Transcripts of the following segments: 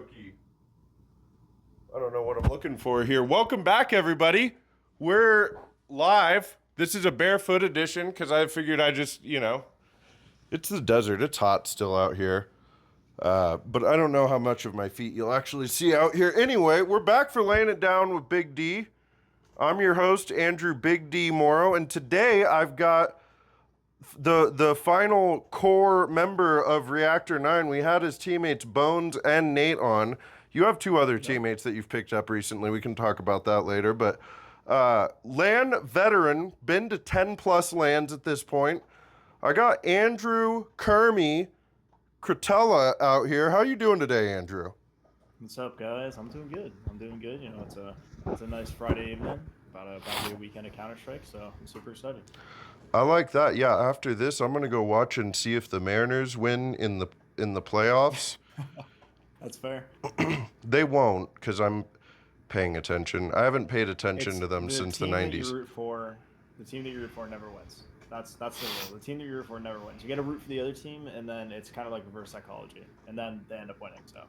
cookie. I don't know what I'm looking for here. Welcome back, everybody. We're live. This is a barefoot edition because I figured I just, it's the desert. It's hot still out here. But I don't know how much of my feet you'll actually see out here. Anyway, we're back for Laying It Down with Big D. I'm your host, Andrew Big D Morrow, and today I've got the final core member of Reactor 9. We had his teammates Bones and Nate on. You have two other teammates that you've picked up recently. We can talk about that later. But LAN veteran, been to 10 plus LANs at this point. I got Andrew Kermi Cretella out here. How you doing today, Andrew? What's up, guys? I'm doing good. You know, it's a nice Friday evening, about a weekend of Counter-Strike, so I'm super excited. I like that. Yeah, after this, I'm gonna go watch and see if the Mariners win in the playoffs. That's fair. They won't, because I'm paying attention. I haven't paid attention to them since the 90s. The team that you root for never wins. That's the rule. The team that you root for never wins. You got to root for the other team, and then it's kind of like reverse psychology, and then they end up winning. So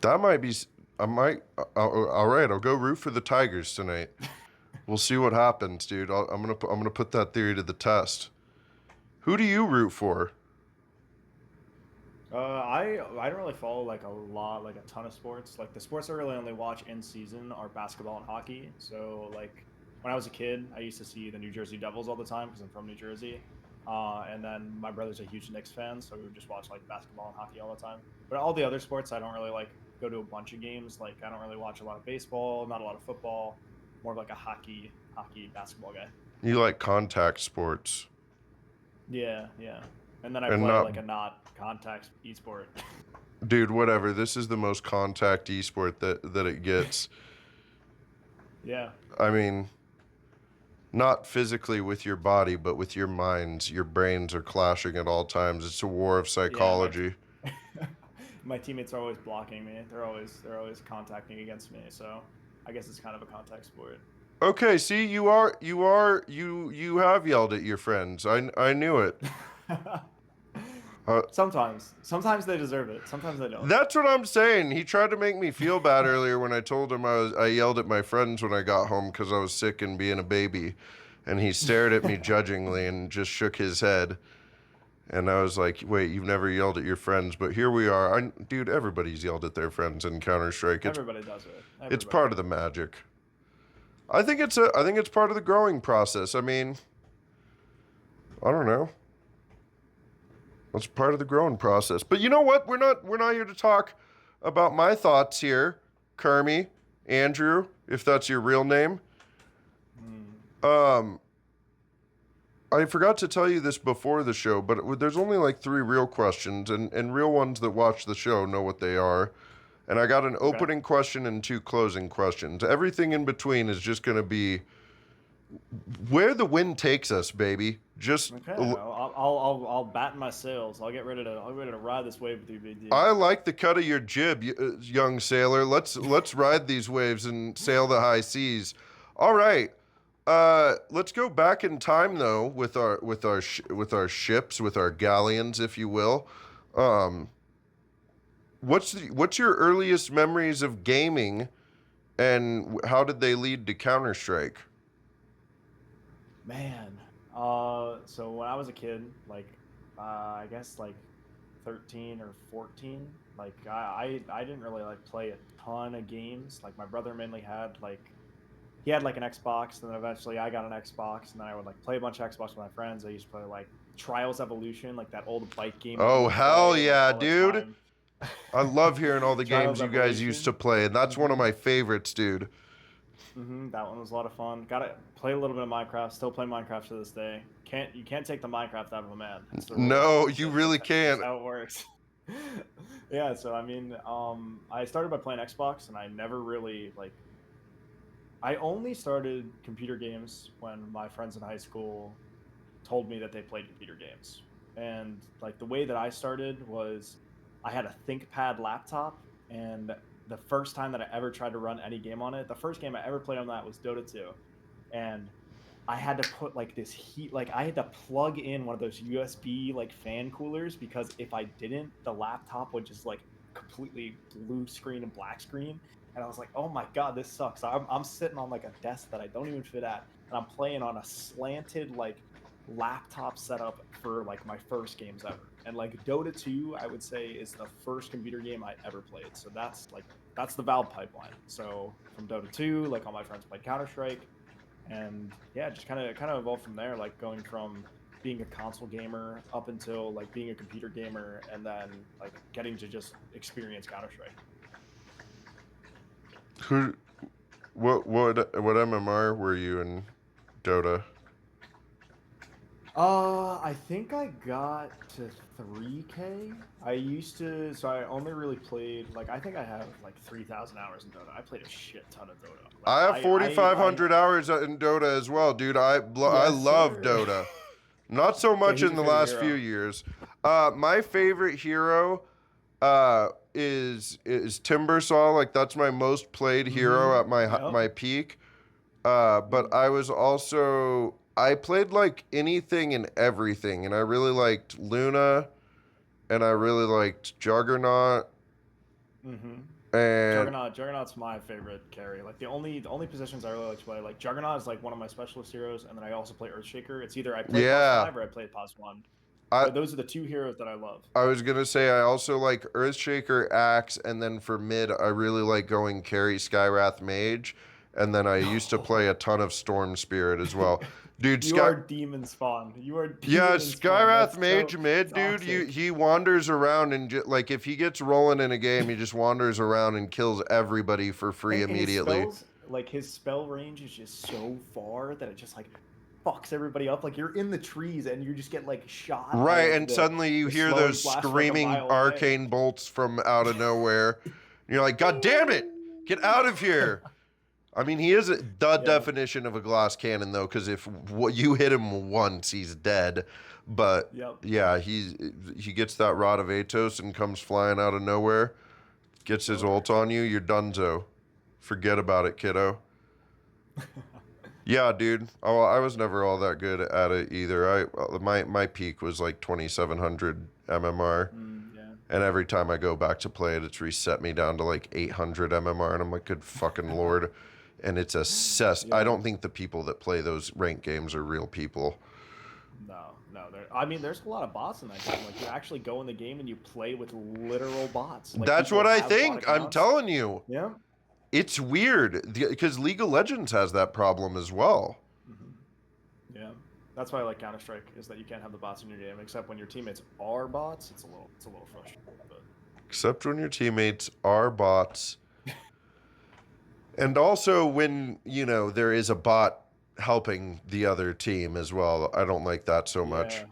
that might be. All right, I'll go root for the Tigers tonight. We'll see what happens, dude. I'm gonna put that theory to the test. Who do you root for? I don't really follow like a ton of sports. Like the sports I really only watch in season are basketball and hockey. So like when I was a kid, I used to see the New Jersey Devils all the time because I'm from New Jersey. And then my brother's a huge Knicks fan, so we would just watch like basketball and hockey all the time. But all the other sports, I don't really like go to a bunch of games. Like I don't really watch a lot of baseball, not a lot of football. More of like a hockey, basketball guy. You like contact sports? Yeah. And then I play like a not contact esport. Dude, whatever. This is the most contact esport that it gets. Yeah. I mean, not physically with your body, but with your minds. Your brains are clashing at all times. It's a war of psychology. Yeah, my teammates are always blocking me. They're always contacting against me. So I guess it's kind of a contact sport. Okay, see, you have yelled at your friends. I knew it. Sometimes they deserve it. Sometimes they don't. That's what I'm saying. He tried to make me feel bad earlier when I told him I yelled at my friends when I got home because I was sick and being a baby, and he stared at me judgingly and just shook his head. And I was like, "Wait, you've never yelled at your friends, but here we are." Dude, everybody's yelled at their friends in Counter-Strike. Everybody does it. It's part of the magic. I think it's part of the growing process. I mean, I don't know. That's part of the growing process. But you know what? We're not here to talk about my thoughts here, Kermi, Andrew, if that's your real name. I forgot to tell you this before the show, but there's only like 3 real questions, and real ones that watch the show know what they are. And I got an opening question and 2 closing questions. Everything in between is just going to be where the wind takes us, baby. Just okay. I'll batten my sails. I'll get ready to ride this wave with you, Big D. I like the cut of your jib, young sailor. Let's ride these waves and sail the high seas. All right. Let's go back in time though with our ships, with our galleons, if you will. What's your earliest memories of gaming, and how did they lead to Counter-Strike? Man, so when I was a kid, like, I guess like 13 or 14, like I didn't really like play a ton of games. Like my brother mainly had he had like an Xbox, and then eventually I got an Xbox, and then I would like play a bunch of Xbox with my friends. I used to play like Trials Evolution, like that old bike game. Oh hell yeah, dude! I love hearing all the games you guys used to play, and that's one of my favorites, dude. That one was a lot of fun. Got to play a little bit of Minecraft. Still play Minecraft to this day. You can't take the Minecraft out of a man. No, you really can't. That's how it works. Yeah. So I mean, I started by playing Xbox, and I never really I only started computer games when my friends in high school told me that they played computer games, and like the way that I started was I had a ThinkPad laptop, and the first time that I ever tried to run any game on it, the first game I ever played on that was Dota 2. And I had to put like this heat, like I had to plug in one of those USB like fan coolers, because if I didn't, the laptop would just like completely blue screen and black screen. And I was like, oh my God, this sucks. I'm sitting on like a desk that I don't even fit at. And I'm playing on a slanted like laptop setup for like my first games ever. And like Dota 2, I would say is the first computer game I ever played. So that's the Valve pipeline. So from Dota 2, like all my friends played Counter-Strike. And yeah, just kind of evolved from there, like going from being a console gamer up until like being a computer gamer and then like getting to just experience Counter-Strike. Who, what MMR were you in Dota? I think I got to 3K. I used to, so I only really played like I think I have like 3,000 hours in Dota. I played a shit ton of Dota. Like I have 4,500 hours in Dota as well, dude. I yes, love sir. Dota. Not so much who's in your the favorite last hero? few years. My favorite hero is Timbersaw. Like that's my most played hero at my peak. But I was also I played like anything and everything, and I really liked Luna, and I really liked Juggernaut, and Juggernaut's my favorite carry. Like the only positions I really like to play. Like Juggernaut is like one of my specialist heroes, and then I also play Earthshaker. It's either I play Pos yeah. 5 or I play Pos 1. I Those are the two heroes that I love. I was gonna say I also like Earthshaker Axe, and then for mid I really like going carry Skywrath Mage, and then I used to play a ton of Storm Spirit as well. Dude, You are demon spawn. You are yeah, demon spawn. Skywrath That's Mage so mid, dude. toxic. He wanders around and like if he gets rolling in a game, he just wanders around and kills everybody for free And his immediately. spells, like his spell range is just so far that it just like fucks everybody up. Like you're in the trees and you just get like shot. Right, Like, and suddenly you hear those flash from, like, a screaming mile away. arcane bolts from out of nowhere. And you're like, God damn it! Get out of here! I mean, he is the definition of a glass cannon, though, because if you hit him once, he's dead. But yeah, he gets that Rod of Atos and comes flying out of nowhere, gets his ult on you, you're donezo. Forget about it, kiddo. Yeah, dude. Oh, I was never all that good at it either. My peak was like 2,700 MMR. And every time I go back to play it, it's reset me down to like 800 MMR, and I'm like, good fucking lord. And it's a cess. I don't think the people that play those ranked games are real people. No. I mean, there's a lot of bots in that game. Like you actually go in the game and you play with literal bots. Like, that's what I think. I'm telling you. Yeah. It's weird because League of Legends has that problem as well. Yeah. That's why I like Counter-Strike, is that you can't have the bots in your game, except when your teammates are bots. It's a little frustrating. But... Except when your teammates are bots. And also when, there is a bot helping the other team as well. I don't like that so much.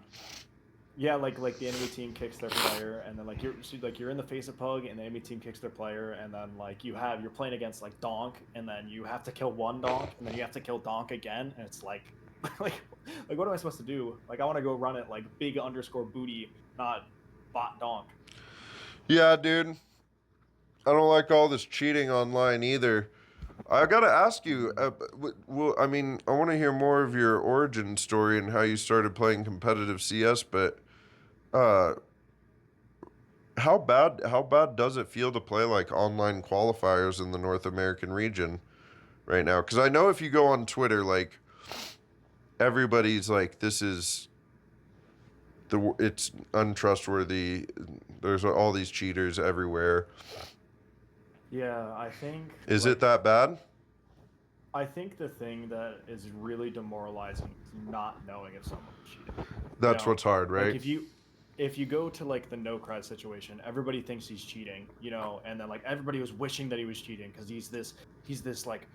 Yeah, like the enemy team kicks their player, and then you're in the face of Pug, and the enemy team kicks their player, and then like you're playing against like Donk, and then you have to kill one Donk, and then you have to kill Donk again, and it's like like what am I supposed to do? Like I want to go run it like big underscore booty, not bot Donk. Yeah, dude. I don't like all this cheating online either. I gotta ask you. I mean, I want to hear more of your origin story and how you started playing competitive CS. But how bad does it feel to play like online qualifiers in the North American region right now? Because I know if you go on Twitter, like everybody's like, it's untrustworthy. There's all these cheaters everywhere. Yeah, I think. Is it that bad? I think the thing that is really demoralizing is not knowing if someone's cheating. That's what's hard, right? Like if you go to like the no cred situation, everybody thinks he's cheating, and then like everybody was wishing that he was cheating because he's this like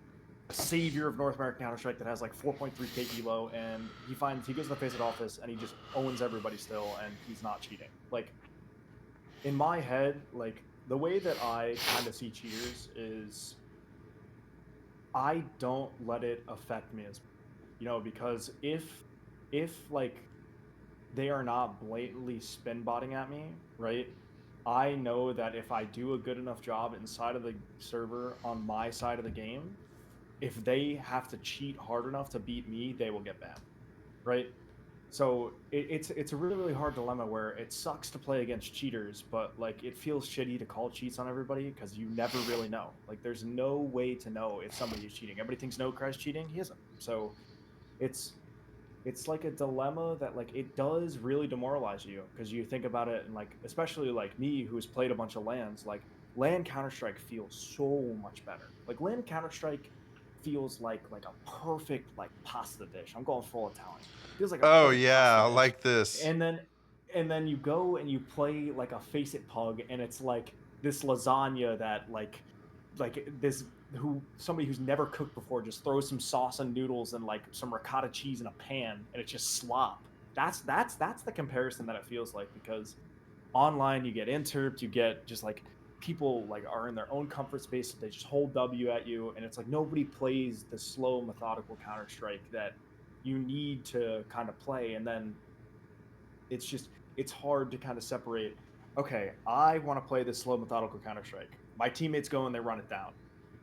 savior of North American Counter-Strike that has like 4.3k elo, and he goes to the face of office and he just owns everybody still, and he's not cheating. Like in my head, like the way that I kind of see cheaters is I don't let it affect me as because if like they are not blatantly spin botting at me, right? I know that if I do a good enough job inside of the server on my side of the game, if they have to cheat hard enough to beat me, they will get banned, right? So it's a really hard dilemma where it sucks to play against cheaters, but like it feels shitty to call cheats on everybody because you never really know. Like there's no way to know if somebody is cheating. Everybody thinks No Cry's cheating. He isn't. So it's it's like a dilemma that like it does really demoralize you because you think about it and like especially like me who's played a bunch of lands, like land Counter-Strike feels so much better. Like land Counter-Strike feels like a perfect like pasta dish. I'm going full Italian. Feels like a Oh perfect yeah, pasta I dish. like this. And then you go and you play like a face it pug and it's like this lasagna that like this who somebody who's never cooked before just throws some sauce and noodles and like some ricotta cheese in a pan and it's just slop. That's the comparison that it feels like because online you get interped, you get just like people like are in their own comfort space, they just hold W at you, and it's like nobody plays the slow methodical Counter Strike that you need to kind of play, and then it's just it's hard to kind of separate. Okay, I want to play this slow methodical Counter Strike. My teammates go and they run it down.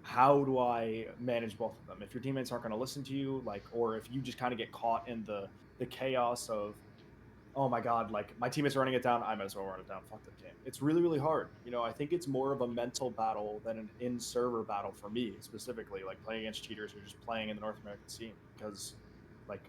How do I manage both of them? If your teammates aren't going to listen to you, like, or if you just kind of get caught in the chaos of, oh my god, like my teammates are running it down, I might as well run it down. Fuck the game. It's really hard. You know, I think it's more of a mental battle than an in-server battle for me specifically, like playing against cheaters who are just playing in the North American scene. Because like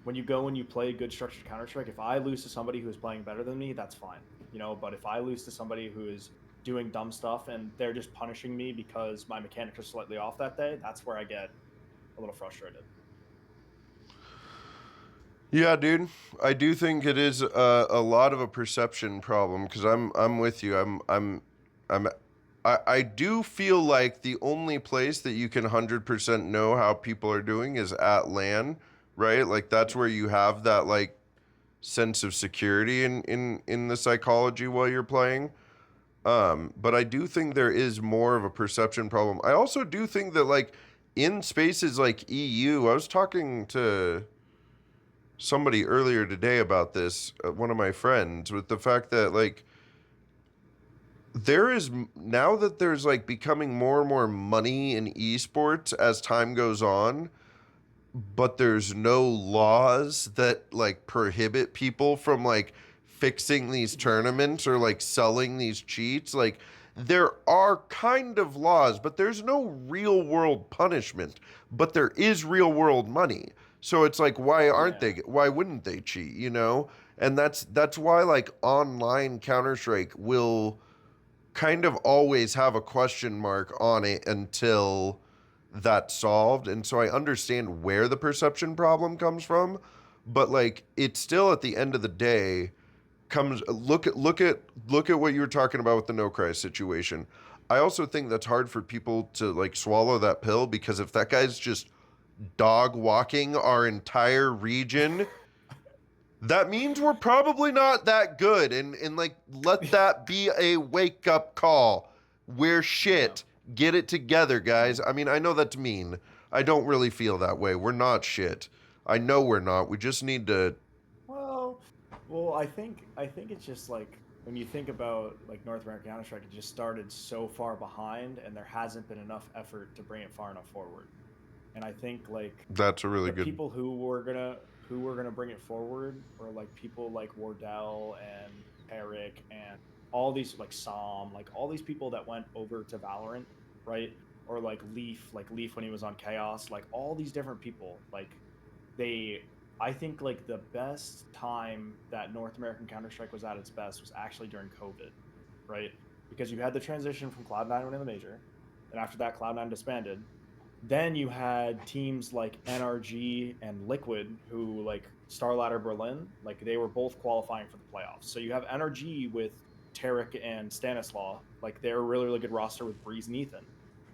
when you go and you play good structured Counter Strike, if I lose to somebody who is playing better than me, that's fine. You know, but if I lose to somebody who is doing dumb stuff and they're just punishing me because my mechanics are slightly off that day, that's where I get a little frustrated. Yeah, dude. I do think it is a lot of a perception problem because I'm with you. I'm I do feel like the only place that you can 100% know how people are doing is at LAN, right? Like that's Yeah. where you have that like sense of security in the psychology while you're playing. But I do think there is more of a perception problem. I also do think that like in spaces like EU, I was talking to somebody earlier today about this, one of my friends, with the fact that like there is now that there's like becoming more and more money in esports as time goes on, but there's no laws that like prohibit people from like fixing these Yeah. tournaments or like selling these cheats. Like there are kind of laws, but there's no real world punishment, but there is real world money. So it's like Yeah. why wouldn't they cheat, you know? And that's why like online Counter-Strike will kind of always have a question mark on it until that's solved. And so I understand where the perception problem comes from, but like it's still at the end of the day comes look at what you were talking about with the no cry situation. I also think that's hard for people to like swallow that pill because if that guy's just dog walking our entire region, that means we're probably not that good. And like let that be a wake up call. We're Yeah. shit. Get it together, guys. Mhm. I mean, I know that's mean. I don't really feel that way. We're not shit. I know we're not. We just need to. Well, I think it's just like when you think about like North American Counter Strike, it just started so far behind, and there hasn't been enough effort to bring it far enough forward. And I think like That's a really the good. people who were gonna bring it forward were like people like Wardell and Eric and all these like Som, like all these people that went over to Valorant, right? Or like Leaf when he was on Chaos, like all these different people, like they I think like the best time that North American Counter Strike was at its best was actually during COVID, right? Because you had the transition from Cloud9 winning the major, and after that Cloud9 disbanded. Then you had teams like NRG and Liquid, who like Starladder Berlin, like they were both qualifying for the playoffs. So you have NRG with Tarek and Stanislaw, like they're a really good roster with Breeze and Ethan.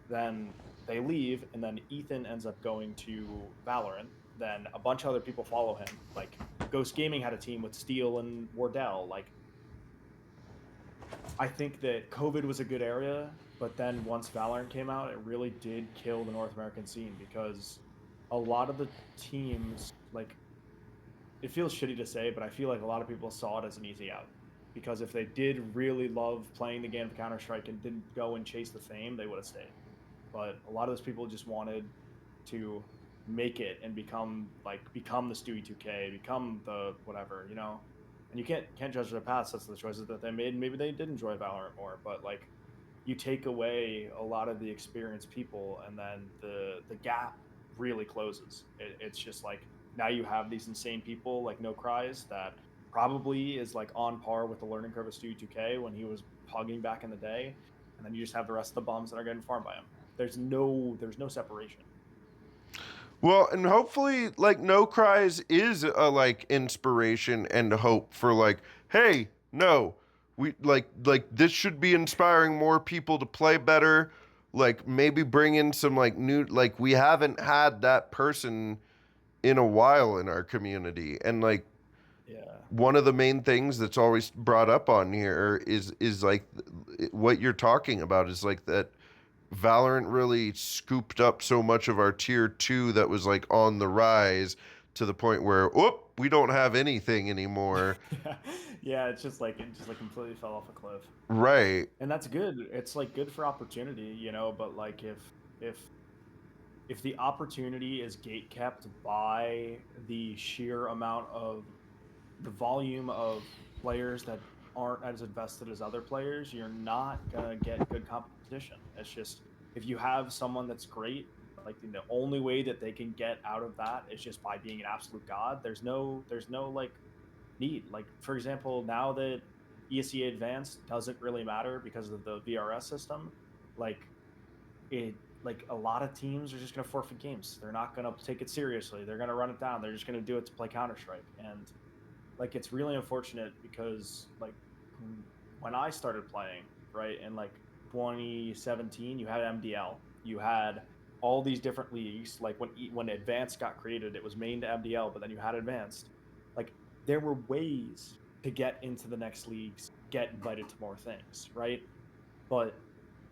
Then they leave, and then Ethan ends up going to Valorant. Then a bunch of other people follow him. Like Ghost Gaming had a team with Steel and Wardell. Like I think that COVID was a good area, but then once Valorant came out, it really did kill the North American scene because a lot of the teams, like, it feels shitty to say, but I feel like a lot of people saw it as an easy out. Because if they did really love playing the game of Counter Strike and didn't go and chase the fame, they would have stayed. But a lot of those people just wanted to make it and become the Stewie 2K, become the whatever, you know. And you can't judge their past. That's the choices that they made. Maybe they did enjoy Valorant more, but like you take away a lot of the experienced people, and then the gap really closes. It's just like now you have these insane people like No Cries that probably is like on par with the learning curve of Stewie 2K when he was pugging back in the day, and then you just have the rest of the bums that are getting farmed by him. There's no separation. Well, and hopefully, like, No Cries is a like inspiration and hope for like, hey, no, we like this should be inspiring more people to play better. Like maybe bring in some like new, like we haven't had that person in a while in our community, and like Yeah. one of the main things that's always brought up on here is like what you're talking about is like that Valorant really scooped up so much of our tier 2 that was like on the rise to the point where whoop, we don't have anything anymore. Yeah. Yeah, it just like completely fell off a cliff. Right. And that's good. It's like good for opportunity, you know, but like if if the opportunity is gate kept by the sheer amount of the volume of players that aren't as invested as other players, you're not gonna get good competition. It's just if you have someone that's great, like the only way that they can get out of that is just by being an absolute god. There's no like need. Like for example, now that ESEA Advanced doesn't really matter because of the VRS system, like it like a lot of teams are just going to forfeit games. They're not going to take it seriously. They're going to run it down. They're just going to do it to play Counter Strike. And like it's really unfortunate because like when I started playing, right, in like 2017, you had MDL. You had all these different leagues. Like when Advanced got created, it was main to MDL, but then you had Advanced. Like there were ways to get into the next leagues, get invited to more things, right? But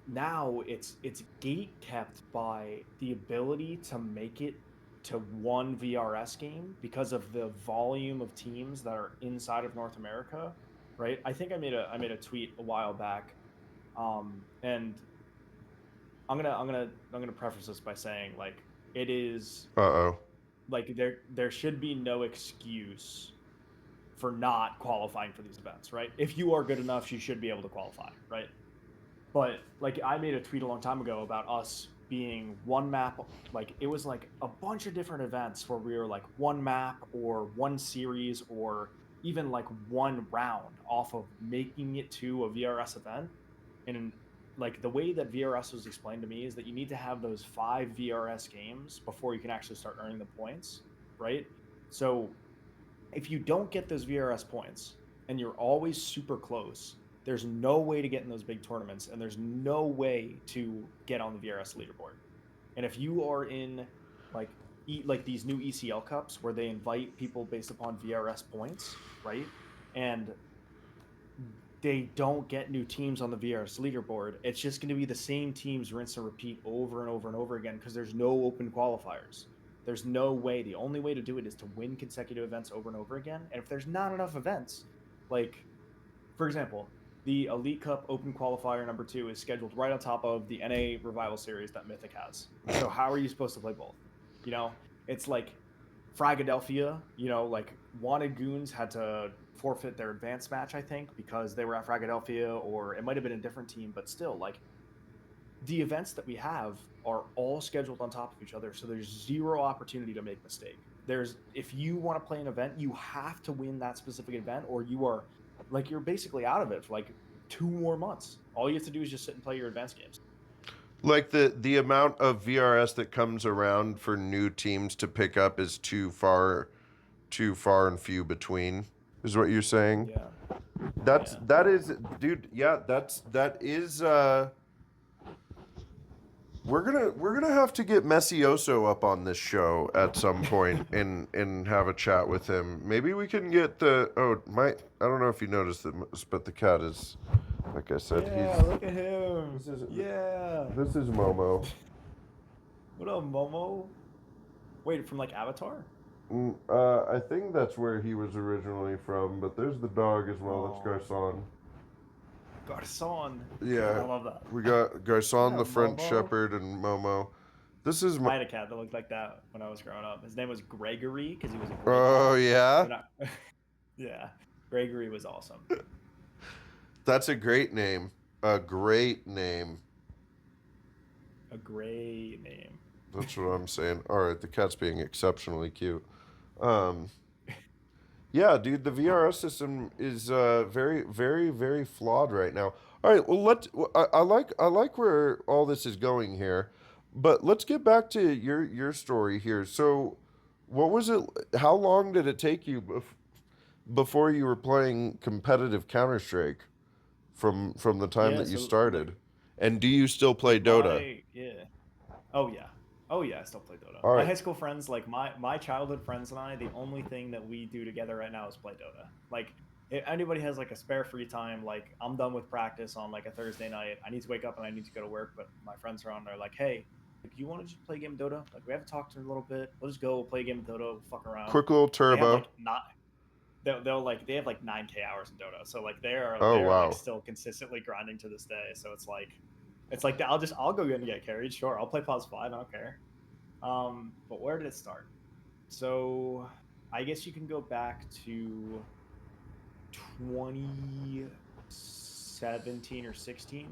now it's gate kept by the ability to make it to one VRS game because of the volume of teams that are inside of North America, right? I think I made a tweet a while back, and I'm gonna preface this by saying like it is Uh-oh. like there should be no excuse for not qualifying for these events, right? If you are good enough, you should be able to qualify, right? But like I made a tweet a long time ago about us being one map, like it was like a bunch of different events where we were like one map or one series or even like one round off of making it to a VRS event. And like the way that VRS was explained to me is that you need to have those 5 VRS games before you can actually start earning the points, right? So if you don't get those VRS points and you're always super close, there's no way to get in those big tournaments and there's no way to get on the VRS leaderboard. And if you are in like like these new ECL cups where they invite people based upon VRS points, right? And they don't get new teams on the VRS leaderboard, it's just going to be the same teams rinse and repeat over and over and over again because there's no open qualifiers. There's no way. The only way to do it is to win consecutive events over and over again. And if there's not enough events, like for example, the Elite Cup Open Qualifier number 2 is scheduled right on top of the NA Revival Series that Mythic has. So how are you supposed to play both? You know, it's like Fragadelphia, you know, like Wanted Goons had to forfeit their advanced match, I think, because they were at Fragadelphia, or it might have been a different team, but still, like the events that we have are all scheduled on top of each other, so there's zero opportunity to make mistake. There's if you want to play an event, you have to win that specific event, or you are like you're basically out of it for like 2 more months. All you have to do is just sit and play your advanced games. Like the amount of VRS that comes around for new teams to pick up is too far and few between, is what you're saying? Yeah, yeah, That is, dude, yeah, that is we're gonna have to get Messioso up on this show at some point and have a chat with him. Maybe we can get I don't know if you noticed this, but the cat is, like I said, yeah. Look at him. Yeah. this is Momo. What up, Momo? Wait, from like Avatar? I think that's where he was originally from, but there's the dog as well. That's Garcon. Garcon. I Yeah, love that. we got Garcon, Yeah, the French Momo. Shepherd, and Momo. This is my. I had a cat that looked like that when I was growing up. His name was Gregory because he was a gray Oh cat. yeah, But yeah, Gregory was awesome. that's a great name. A great name. A gray name. That's what I'm saying. All right, the cat's being exceptionally cute. Um, yeah, dude, the VRS system is very, very, very flawed right now. All right, well, I like where all this is going here, but let's get back to your story here. So, what was it? How long did it take you before you were playing competitive Counter Strike from the time Yeah, that you so started? And do you still play like Dota? my yeah. Oh yeah. Oh yeah, I still play Dota. All My right, high school friends, like my childhood friends and I, the only thing that we do together right now is play Dota. Like if anybody has like a spare free time, like I'm done with practice on like a Thursday night. I need to wake up and I need to go to work, but my friends are on there like, hey, like, you want to just play a game of Dota? Like we haven't talked in a little bit. We'll just go play a game of Dota, we'll fuck around. quick little They have turbo. like not they'll like they have like 9K hours in Dota. So like Oh they're like wow. still consistently grinding to this day. So it's like I'll go and get carried. Sure, I'll play pause 5. I don't care. But where did it start? So I guess you can go back to 2017 or 16.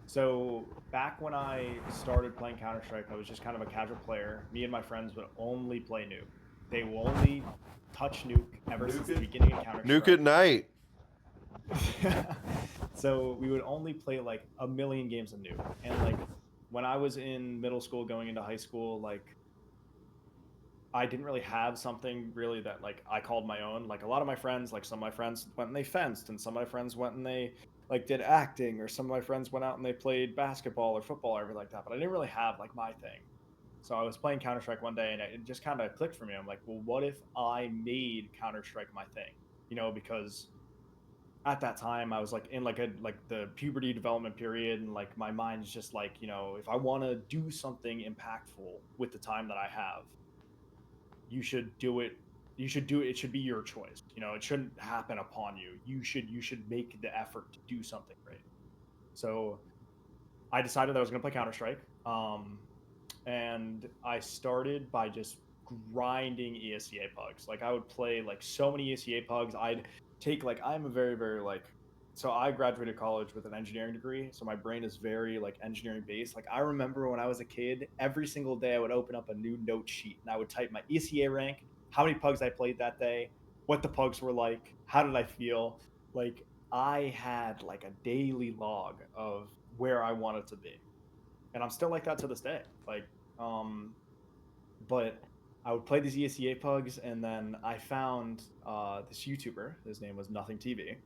So back when I started playing Counter Strike, I was just kind of a casual player. Me and my friends would only play Nuke. They will only touch Nuke ever since the beginning of Counter Nuke Strike. at night. So we would only play like a million games of Nuke, and like when I was in middle school going into high school, like I didn't really have something really that like I called my own. Like a lot of my friends, like some of my friends went and they fenced, and some of my friends went and they like did acting, or some of my friends went out and they played basketball or football or everything like that. But I didn't really have like my thing. So I was playing Counter Strike one day, and it just kind of clicked for me. I'm like, well, what if I made Counter Strike my thing? You know, because at that time I was like in like the puberty development period, and like my mind's just like, you know, if I want to do something impactful with the time that I have, you should do it. You should do it. It should be your choice. You know, it shouldn't happen upon you. You should make the effort to do something great. So I decided that I was going to play Counter Strike, and I started by just grinding ESEA pugs. Like I would play like so many ESEA pugs. I'd take like I'm a very like so I graduated college with an engineering degree, so my brain is very like engineering based. Like I remember when I was a kid, every single day I would open up a new note sheet and I would type my ECA rank, how many pugs I played that day, what the pugs were like, how did I feel. Like I had like a daily log of where I wanted to be, and I'm still like that to this day. Like, um, but I would play these ESEA pugs, and then I found this YouTuber. His name was Nothing TV,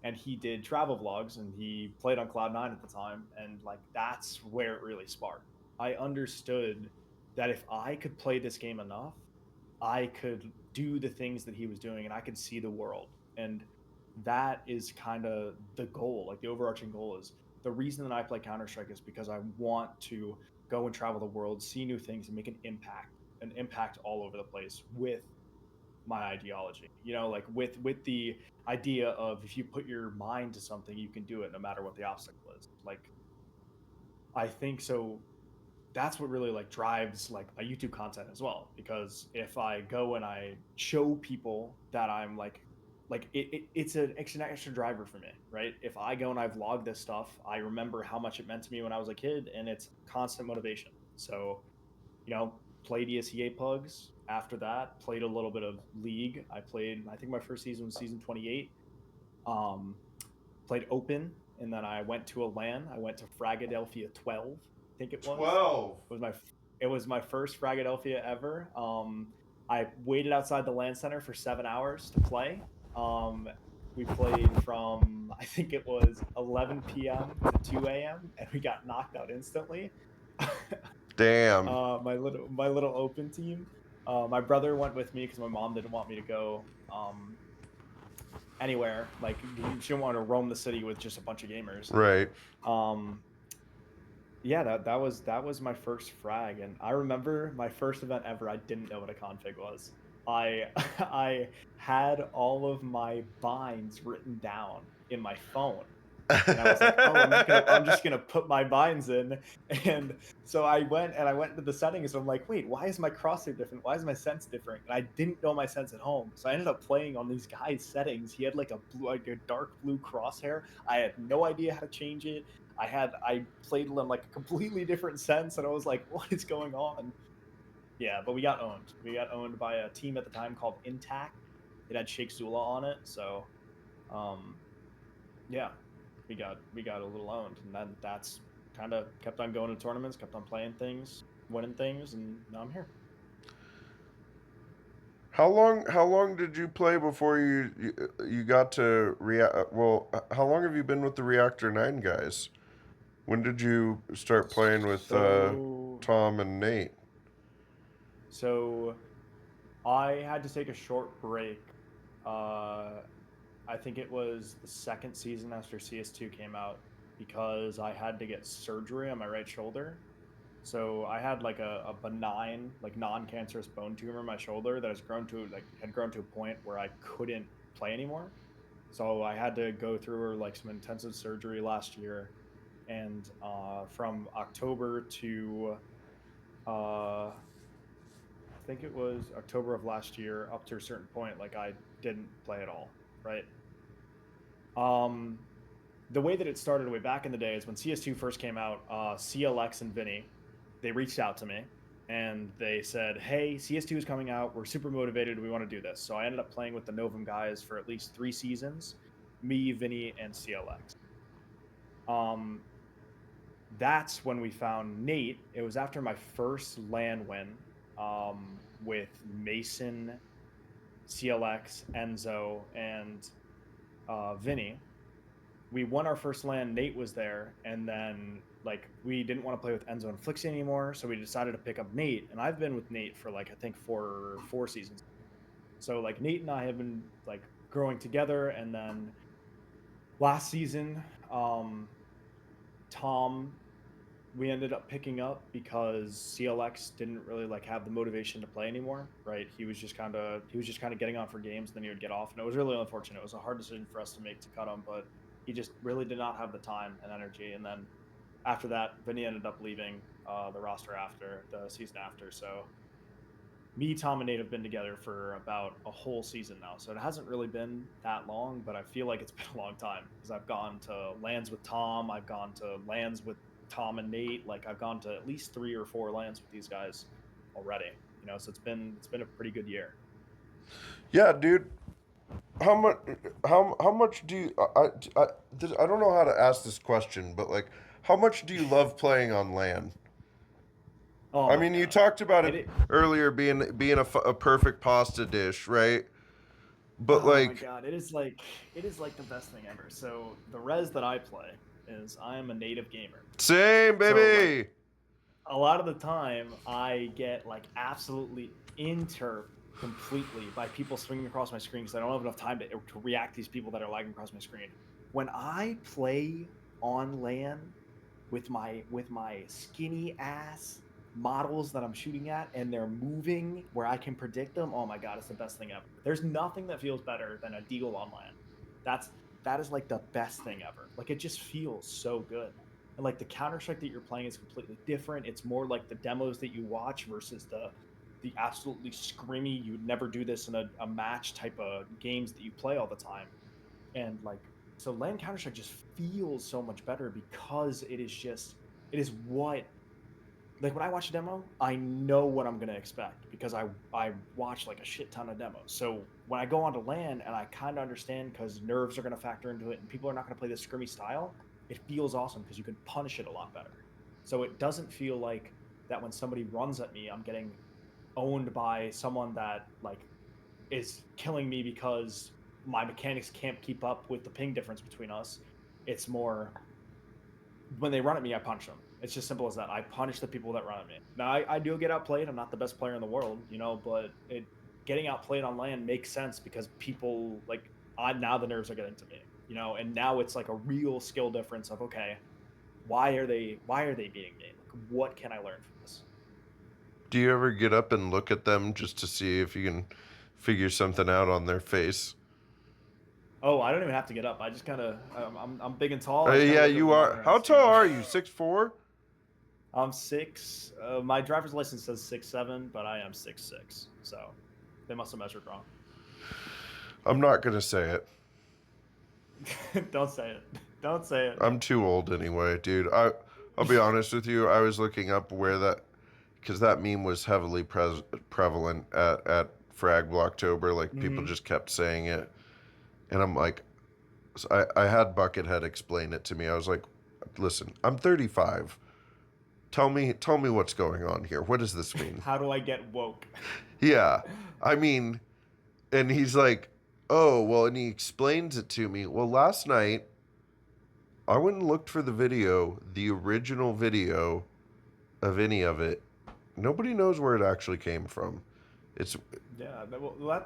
and he did travel vlogs, and he played on Cloud9 at the time, and like that's where it really sparked. I understood that if I could play this game enough, I could do the things that he was doing, and I could see the world. And that is kind of the goal. Like the overarching goal is the reason that I play Counter Strike is because I want to go and travel the world, see new things, and make an impact all over the place with my ideology. You know, like with the idea of if you put your mind to something, you can do it no matter what the obstacle is. Like I think so that's what really like drives like my YouTube content as well. Because if I go and I show people that I'm like it's an extra driver for me, right? If I go and I vlog this stuff, I remember how much it meant to me when I was a kid, and it's constant motivation. So, you know, played ESEA pugs. After that, played a little bit of League. I think my first season was season 28. Um, Played Open, and then I went to a LAN. I went to Fragadelphia 12, I think it was. 12. It was my first Fragadelphia ever. I waited outside the LAN center for 7 hours to play. We played from I think it was 11 p.m. to 2 a.m. and we got knocked out instantly. Damn. My little open team. My brother went with me because my mom didn't want me to go anywhere. Like she didn't want to roam the city with just a bunch of gamers. Right. Um, yeah, that was my first frag, and I remember my first event ever. I didn't know what a config was. I I had all of my binds written down in my phone, and I was like, oh, I'm just gonna put my binds in, and So I went into the settings. And I'm like, wait, why is my crosshair different? Why is my sense different? And I didn't know my sense at home. So I ended up playing on these guys' settings. He had like a dark blue crosshair. I had no idea how to change it. I played on like a completely different sense, and I was like, what is going on? Yeah, but we got owned. We got owned by a team at the time called Intact. It had Sheikh Zula on it, so um, yeah, we got a little owned, and then that's kind of kept on going to tournaments, kept on playing things, winning things, and now I'm here. How long did you play before you got to react? Well, how long have you been with the Reactor 9 guys? When did you start playing with So Tom and Nate? so I had to take a short break. Uh, I think it was the second season after CS2 came out because I had to get surgery on my right shoulder. So I had like a benign, like non-cancerous bone tumor in my shoulder that has grown to had grown to a point where I couldn't play anymore. So I had to go through like some intensive surgery last year, and from October to I think it was October of last year up to a certain point, like I didn't play at all, right? Um, the way that it started way back in the day is when CS2 first came out, CLX and Vinny, they reached out to me and they said, hey, CS2 is coming out. We're super motivated. We want to do this. So I ended up playing with the Novum guys for at least 3 seasons, me, Vinny, and CLX. Um, that's when we found Nate. It was after my first LAN win with Mason, CLX, Enzo, and Vinny. We won our first LAN. Nate was there, and then like we didn't want to play with Enzo and Flixie anymore, so we decided to pick up Nate. And I've been with Nate for like I think four seasons. So like Nate and I have been like growing together, and then last season, Tom we ended up picking up because CLX didn't really like have the motivation to play anymore, right? He was just kind of getting on for games, then he would get off, and it was really unfortunate. It was a hard decision for us to make to cut him, but he just really did not have the time and energy. And then after that, Vinny ended up leaving the roster after the season after. So me, Tom, and Nate have been together for about a whole season now. So it hasn't really been that long, but I feel like it's been a long time because I've gone to lands with Tom, I've gone to lands with Tom and Nate. Like I've gone to at least 3 or 4 lands with these guys already. So it's been a pretty good year. Yeah, dude. How much do you I don't know how to ask this question, but like how much do you love playing on LAN? Oh I my mean, you god, talked about it it earlier being a perfect pasta dish, right? But oh my like god, it is like the best thing ever. So the res that I play is I am a native gamer. same So like baby. a lot of the time I get like absolutely interped completely by people swinging across my screen because I don't have enough time to react to these people that are lagging across my screen. When I play on LAN with my skinny ass models that I'm shooting at and they're moving where I can predict them, oh my god, it's the best thing ever. There's nothing that feels better than a deagle on LAN. That's that is like the best thing ever. Like it just feels so good. And like the Counter Strike that you're playing is completely different. It's more like the demos that you watch versus the absolutely screamy, you would never do this in a match type of games that you play all the time. And like so LAN Counter Strike just feels so much better because it is what like when I watch a demo, I know what I'm gonna expect because I watch like a shit ton of demos. So when I go onto LAN and I kind of understand because nerves are gonna factor into it and people are not gonna play this scrimmy style, it feels awesome because you can punish it a lot better. So it doesn't feel like that when somebody runs at me, I'm getting owned by someone that like is killing me because my mechanics can't keep up with the ping difference between us. It's more when they run at me, I punch them. It's just simple as that. I punish the people that run at me. Now I do get outplayed. I'm not the best player in the world, but getting outplayed on land makes sense because people like I now the nerves are getting to me, and now it's like a real skill difference of okay, why are they beating me? Like what can I learn from this? Do you ever get up and look at them just to see if you can figure something out on their face? Oh, I don't even have to get up. I just kind of I'm big and tall. I just kind of Yeah, look over you the are. monitor and How see tall them. are you? 6'4"? I'm six. My driver's license says 6'7", but I am 6'6". So they must have measured wrong. I'm not gonna say it. Don't say it. Don't say it. I'm too old anyway, dude. I'll be honest with you. I was looking up where that, because that meme was heavily prevalent at Frag Blocktober. Like people Hmm. just kept saying it, and I'm like, so I had Buckethead explain it to me. I was like, listen, I'm 35. Tell me what's going on here. What does this mean? How do I get woke? Yeah, I mean, and he's like, oh well, and he explains it to me. Well, last night I went and looked for the video, the original video of any of it. Nobody knows where it actually came from. It's Yeah,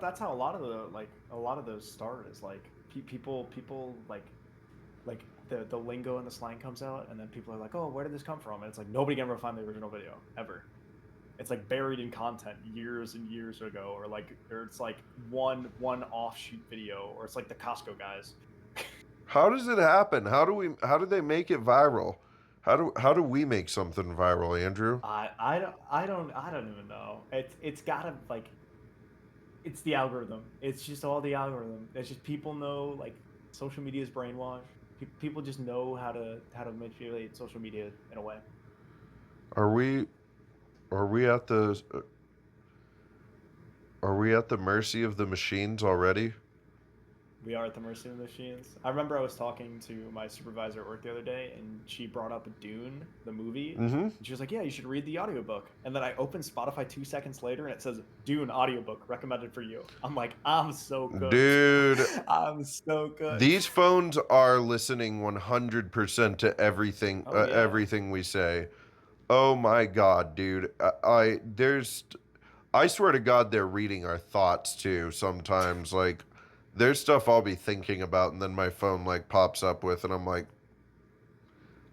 that's how a lot of those start is like people like the lingo and the slang comes out, and then people are like, oh, where did this come from? And it's like nobody can ever find the original video ever. It's like buried in content years and years ago, or it's like one offshoot video, or it's like the Costco guys. how does it happen? How do they make it viral? How do we make something viral, Andrew? I don't even know. It's gotta like it's the algorithm. It's just all the algorithm. It's just people know like social media is brainwash. People just know how to manipulate social media in a way. Are we are we at the are we at the mercy of the machines already? We are at the mercy of the machines. I remember I was talking to my supervisor at work the other day, and she brought up Dune, the movie. Mm-hmm. And she was like, yeah, you should read the audiobook. And then I opened Spotify 2 seconds later, and it says, Dune audiobook recommended for you. I'm like, I'm so good. Dude, I'm so good. these phones are listening 100% to everything Oh, yeah. everything we say. Oh my god, dude. I swear to god they're reading our thoughts too sometimes. Like there's stuff I'll be thinking about and then my phone like pops up with and I'm like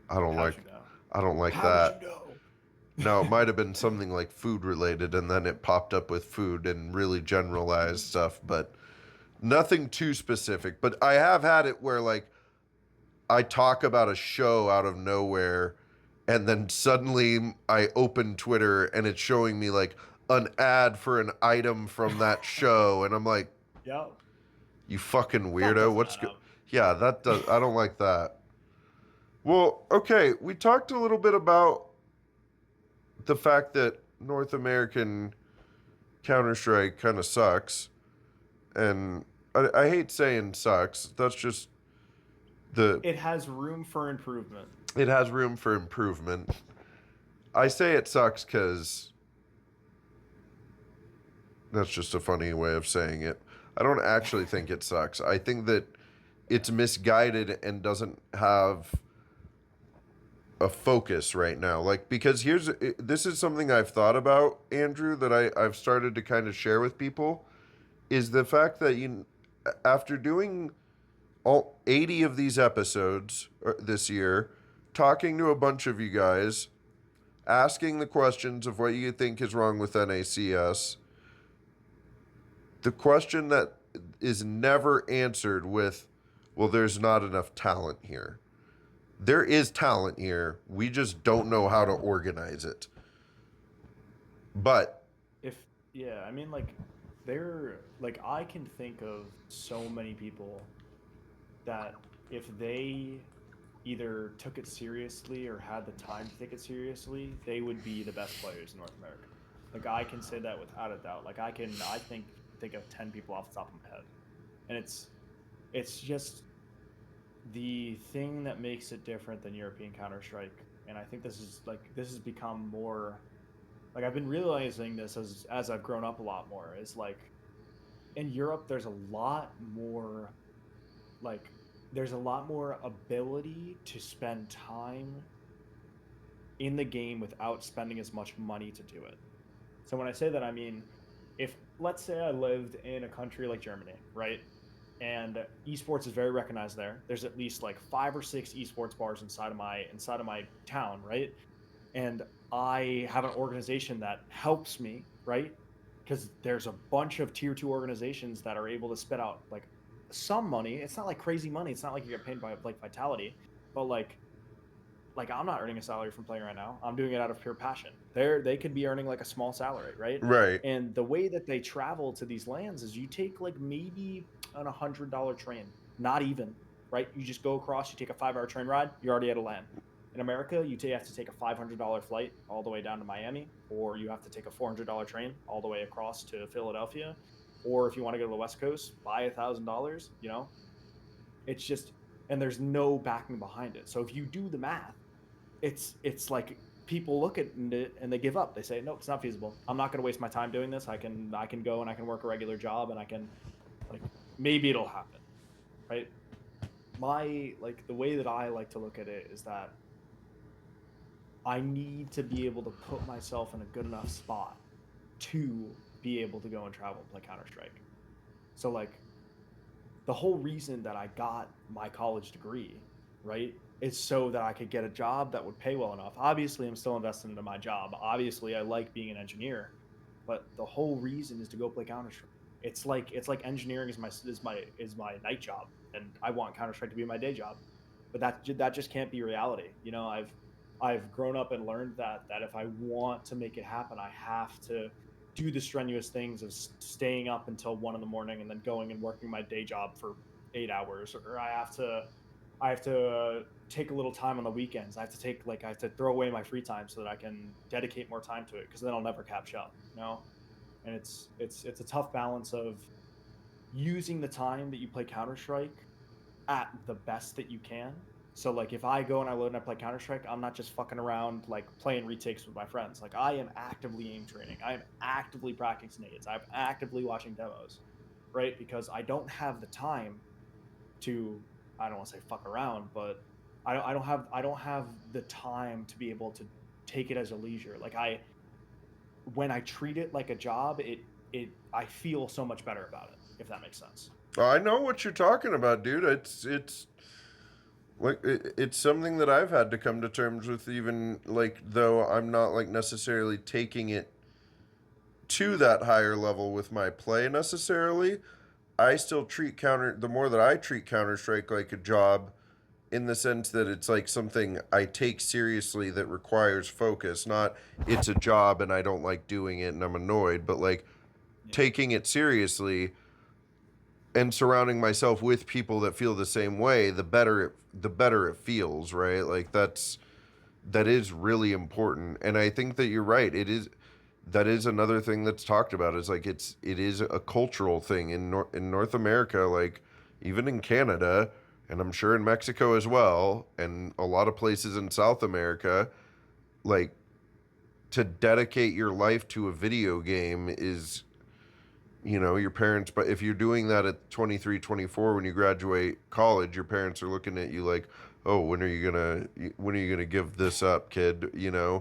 I don't How did like you know? I don't like How did you that. know? No, it might have been something like food related and then it popped up with food and really generalized stuff, but nothing too specific. But I have had it where like I talk about a show out of nowhere and then suddenly I open Twitter and it's showing me like an ad for an item from that show and I'm like, Yeah. you fucking That weirdo. doesn't add up. Yeah, that does I don't like that. Well, okay, we talked a little bit about the fact that North American Counter-Strike kind of sucks and I hate saying sucks. That's just the It has room for improvement. it has room for improvement. I say it sucks because that's just a funny way of saying it. I don't actually think it sucks. I think that it's misguided and doesn't have a focus right now. Like because this is something I've thought about, Andrew, that I've started to kind of share with people is the fact that you after doing all 80 of these episodes this year, talking to a bunch of you guys, asking the questions of what you think is wrong with NACS, the question that is never answered with, well, there's not enough talent here. There is talent here. We just don't know how to organize it. But If Yeah, I mean like I can think of so many people that if they either took it seriously or had the time to take it seriously, they would be the best players in North America. Like I can say that without a doubt. Like I think of 10 people off the top of my head. And it's just the thing that makes it different than European Counter-Strike. And I think this has become more like I've been realizing this as I've grown up a lot more. Is like in Europe there's a lot more like there's a lot more ability to spend time in the game without spending as much money to do it. So when I say that, I mean, if let's say I lived in a country like Germany, right? And esports is very recognized there. There's at least like 5 or 6 esports bars inside of my town, right? And I have an organization that helps me, right? Because there's a bunch of tier 2 organizations that are able to spit out like some money. It's not like crazy money. It's not like you get paid by like Vitality, but like like I'm not earning a salary from playing right now. I'm doing it out of pure passion. They could be earning like a small salary, right? Right. And the way that they travel to these lands is you take like maybe an $100 train, not even, right? You just go across, you take a 5 hour train ride, you're already at a land. In America, have to take a $500 flight all the way down to Miami, or you have to take a $400 train all the way across to Philadelphia, or if you want to go to the West Coast, buy $1,000. You know, it's just, and there's no backing behind it. So if you do the math, it's like people look at it and they give up. They say, nope, it's not feasible. I'm not going to waste my time doing this. I can go and I can work a regular job and I can, like, maybe it'll happen, right? My, like, the way that I like to look at it is that I need to be able to put myself in a good enough spot to be able to go and travel and play Counter Strike. So like the whole reason that I got my college degree, right, is so that I could get a job that would pay well enough. Obviously, I'm still invested into my job. Obviously, I like being an engineer, but the whole reason is to go play Counter Strike. It's like engineering is my night job, and I want Counter Strike to be my day job. But that just can't be reality. You know, I've grown up and learned that if I want to make it happen, I have to do the strenuous things of staying up until 1 in the morning and then going and working my day job for 8 hours, or I have to take a little time on the weekends. I have to throw away my free time so that I can dedicate more time to it, because then I'll never catch up, you know. And it's a tough balance of using the time that you play Counter Strike at the best that you can. So like if I go and I load and I play Counter Strike, I'm not just fucking around like playing retakes with my friends. Like I am actively aim training. I am actively practicing nades. I'm actively watching demos, right? Because I don't have the time to, I don't want to say fuck around, but I don't have the time to be able to take it as a leisure. Like when I treat it like a job, I feel so much better about it, if that makes sense. I know what you're talking about, dude. It's like it's something that I've had to come to terms with, even like though I'm not like necessarily taking it to that higher level with my play necessarily. I still treat counter the more that I treat Counter Strike like a job, in the sense that it's like something I take seriously that requires focus, not it's a job and I don't like doing it and I'm annoyed, but like Yeah. taking it seriously and surrounding myself with people that feel the same way, the better it feels, right? Like that is really important. And I think that you're right. That is another thing that's talked about, is like it is a cultural thing in North America, like even in Canada, and I'm sure in Mexico as well, and a lot of places in South America, like to dedicate your life to a video game is, your parents, but if you're doing that at 23, 24 when you graduate college, your parents are looking at you like, "Oh, when are you going to give this up, kid?" Yeah.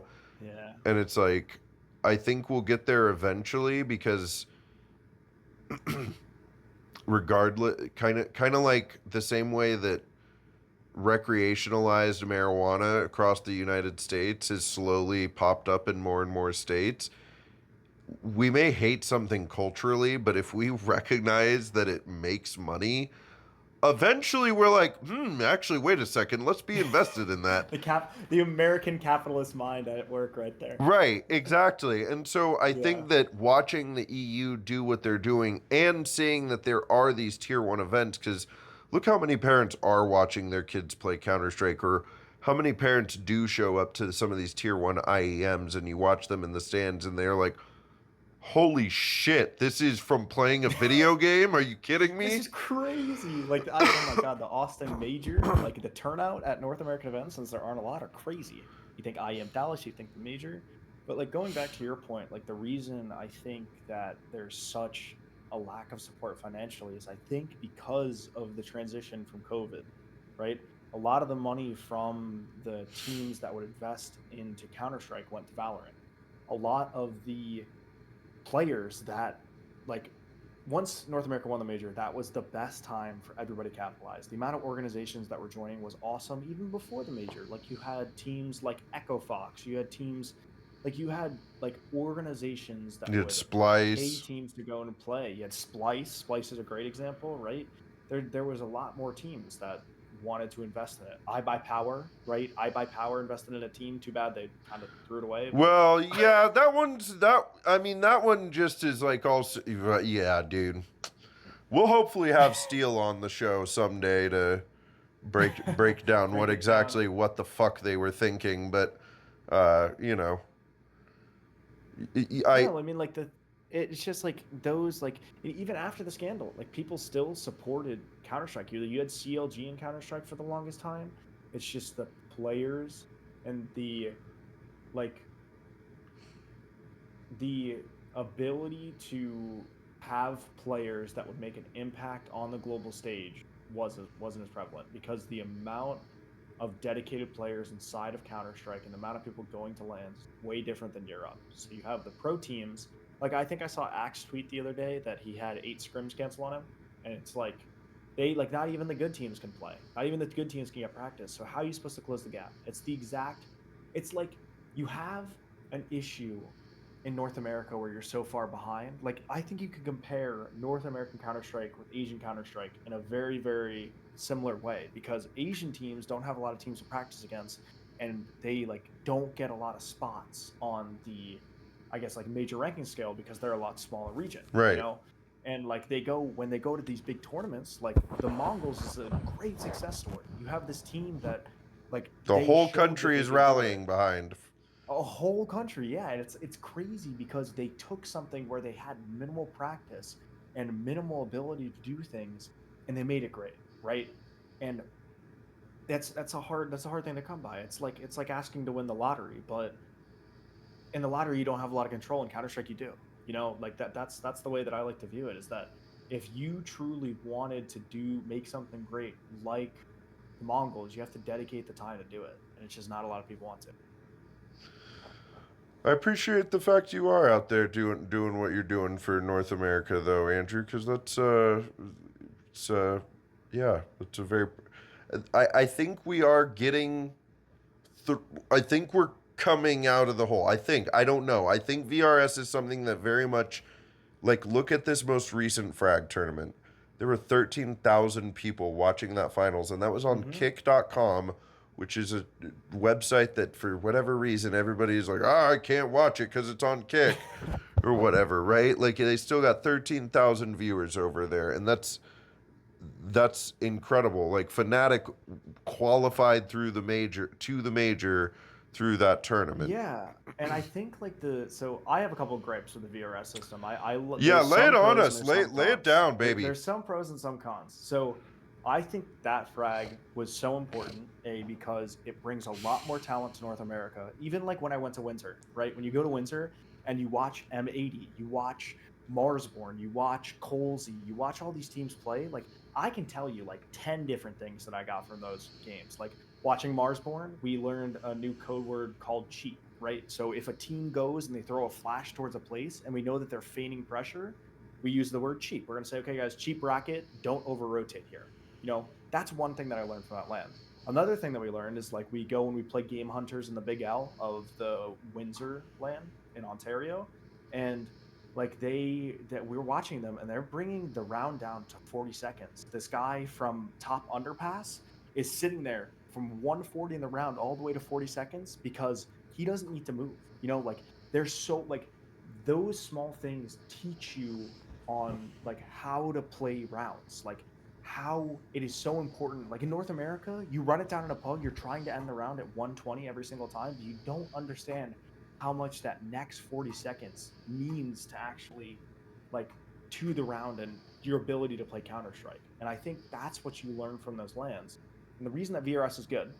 And it's like, I think we'll get there eventually, because regardless, kind of like the same way that recreationalized marijuana across the United States has slowly popped up in more and more states. We may hate something culturally, but if we recognize that it makes money, eventually we're like, actually, wait a second, let's be invested in that. The American capitalist mind at work right there. Right, exactly. And so I Yeah. think that watching the EU do what they're doing and seeing that there are these tier one events, because look how many parents are watching their kids play Counter Strike, or how many parents do show up to some of these tier one IEMs and you watch them in the stands and they're like, holy shit, this is from playing a video game? Are you kidding This me? is crazy. Like, oh my god, the Austin Major, like the turnout at North American events, since there aren't a lot, are crazy. You think IEM Dallas, you think the Major, but like going back to your point, like the reason I think that there's such a lack of support financially is I think because of the transition from COVID, right? A lot of the money from the teams that would invest into Counter Strike went to Valorant. A lot of the players that, like, once North America won the major, that was the best time for everybody to capitalize. The amount of organizations that were joining was awesome even before the major. Like you had teams like Echo Fox, you had teams like organizations that You had would pay Splice. teams to go and play. You had Splice. Splice is a great example, right? There was a lot more teams that wanted to invest in it. I Buy Power, right? I Buy Power invested in a team. Too bad they kind of threw it away. But Well, yeah, I mean, that one just is like also, yeah, dude. We'll hopefully have Steele on the show someday to break down break it down. what the fuck they were thinking, but you know, I No, I mean like it's just like those like even after the scandal, like people still supported Counter Strike. You had CLG and Counter Strike for the longest time. It's just the players and like the ability to have players that would make an impact on the global stage wasn't as prevalent because the amount of dedicated players inside of Counter Strike and the amount of people going to lands way different than Europe. So you have the pro teams. Like I think I saw Axe tweet the other day that he had 8 scrims cancel on him, and it's like they like not even the good teams can play. Not even the good teams can get practice. So how are you supposed to close the gap? It's the exact. It's like you have an issue in North America where you're so far behind. Like I think you could compare North American Counter Strike with Asian Counter Strike in a very very similar way because Asian teams don't have a lot of teams to practice against, and they like don't get a lot of spots on the, I guess like major ranking scale because they're a lot smaller region, you right. know. And like when they go to these big tournaments, like the Mongols is a great success story. You have this team that like The they whole showed that country they is could do it. rallying behind. A whole country, yeah, and it's crazy because they took something where they had minimal practice and minimal ability to do things, and they made it great, right? And that's a hard thing to come by. It's like asking to win the lottery, but in the lottery you don't have a lot of control. In Counter Strike, you do. You know, like that's the way that I like to view it. Is that if you truly wanted to make something great, like the Mongols, you have to dedicate the time to do it, and it's just not a lot of people want to. I appreciate the fact you are out there doing what you're doing for North America, though, Andrew, because it's yeah, it's a very. I think we are getting. Th- I think we're coming out of the hole. I don't know. I think VRS is something that very much like look at this most recent frag tournament. There were 13,000 people watching that finals, and that was on Mm-hmm. kick.com, which is a website that for whatever reason everybody's like, I can't watch it because it's on kick or whatever, right? Like they still got 13,000 viewers over there, and that's incredible. Like Fnatic qualified through the major through that tournament. Yeah, and I think like so I have a couple of gripes with the VRS system. Yeah, There's lay it some on pros and us. there's some Lay it cons. down, baby. There's some pros and some cons. So I think that frag was so important, because it brings a lot more talent to North America. Even like when I went to Winter, right? When you go to Winter and you watch M80, you watch Marsborn, you watch Colsey, you watch all these teams play, like I can tell you like 10 different things that I got from those games. Like watching Marsborn, we learned a new code word called cheap, right? So if a team goes and they throw a flash towards a place and we know that they're feigning pressure, we use the word cheap. We're going to say, okay, guys, cheap rocket, don't over rotate here. You know, that's one thing that I learned from that land. Another thing that we learned is like we go and we play game hunters in the Big L of the Windsor land in Ontario, and like that we're watching them and they're bringing the round down to 40 seconds. This guy from top underpass is sitting there from 140 in the round all the way to 40 seconds because he doesn't need to move. You know, like they're so like those small things teach you on like how to play rounds, like how it is so important. Like in North America, you run it down in a pug, you're trying to end the round at 120 every single time, but you don't understand how much that next 40 seconds means to actually like to the round and your ability to play Counter Strike. And I think that's what you learn from those lands. And the reason that VRS is good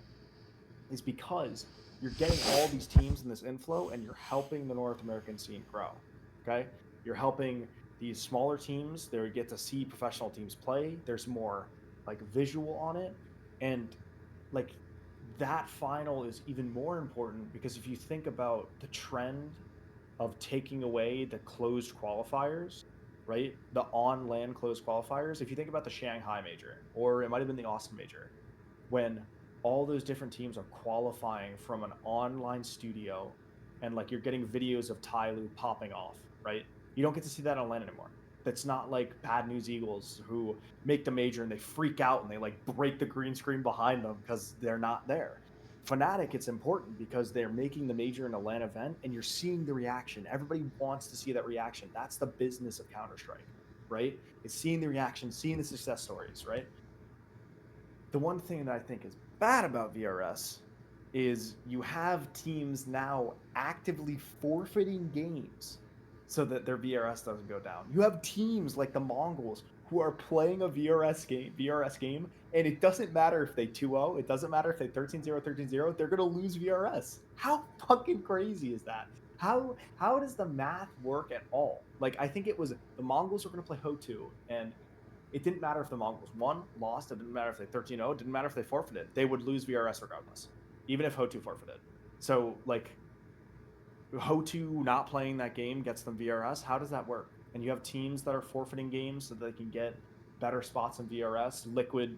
is because you're getting all these teams in this inflow and you're helping the North American scene grow. Okay? You're helping these smaller teams, they get to see professional teams play. There's more like visual on it. And like that final is even more important because if you think about the trend of taking away the closed qualifiers, right? The on land closed qualifiers. If you think about the Shanghai major, or it might have been the Austin major, when all those different teams are qualifying from an online studio and like you're getting videos of Tyloo popping off, right? You don't get to see that on land anymore. That's not like Bad News Eagles who make the major and they freak out and they like break the green screen behind them because they're not there. Fnatic, it's important because they're making the major in a LAN event and you're seeing the reaction. Everybody wants to see that reaction. That's the business of Counter-Strike, right? It's seeing the reaction, seeing the success stories, right? The one thing that I think is bad about VRS is you have teams now actively forfeiting games so that their VRS doesn't go down. You have teams like the Mongols who are playing a VRS game, and it doesn't matter if they 2-0, it doesn't matter if they 13-0, 13-0, they're going to lose VRS. How fucking crazy is that? How does the math work at all? Like, I think it was the Mongols were going to play Ho2, and it didn't matter if the Mongols won, lost. It didn't matter if they 13-0. It didn't matter if they forfeited. They would lose VRS regardless, even if Ho2 forfeited. So, like, Ho2 not playing that game gets them VRS. How does that work? And you have teams that are forfeiting games so that they can get better spots in VRS. Liquid.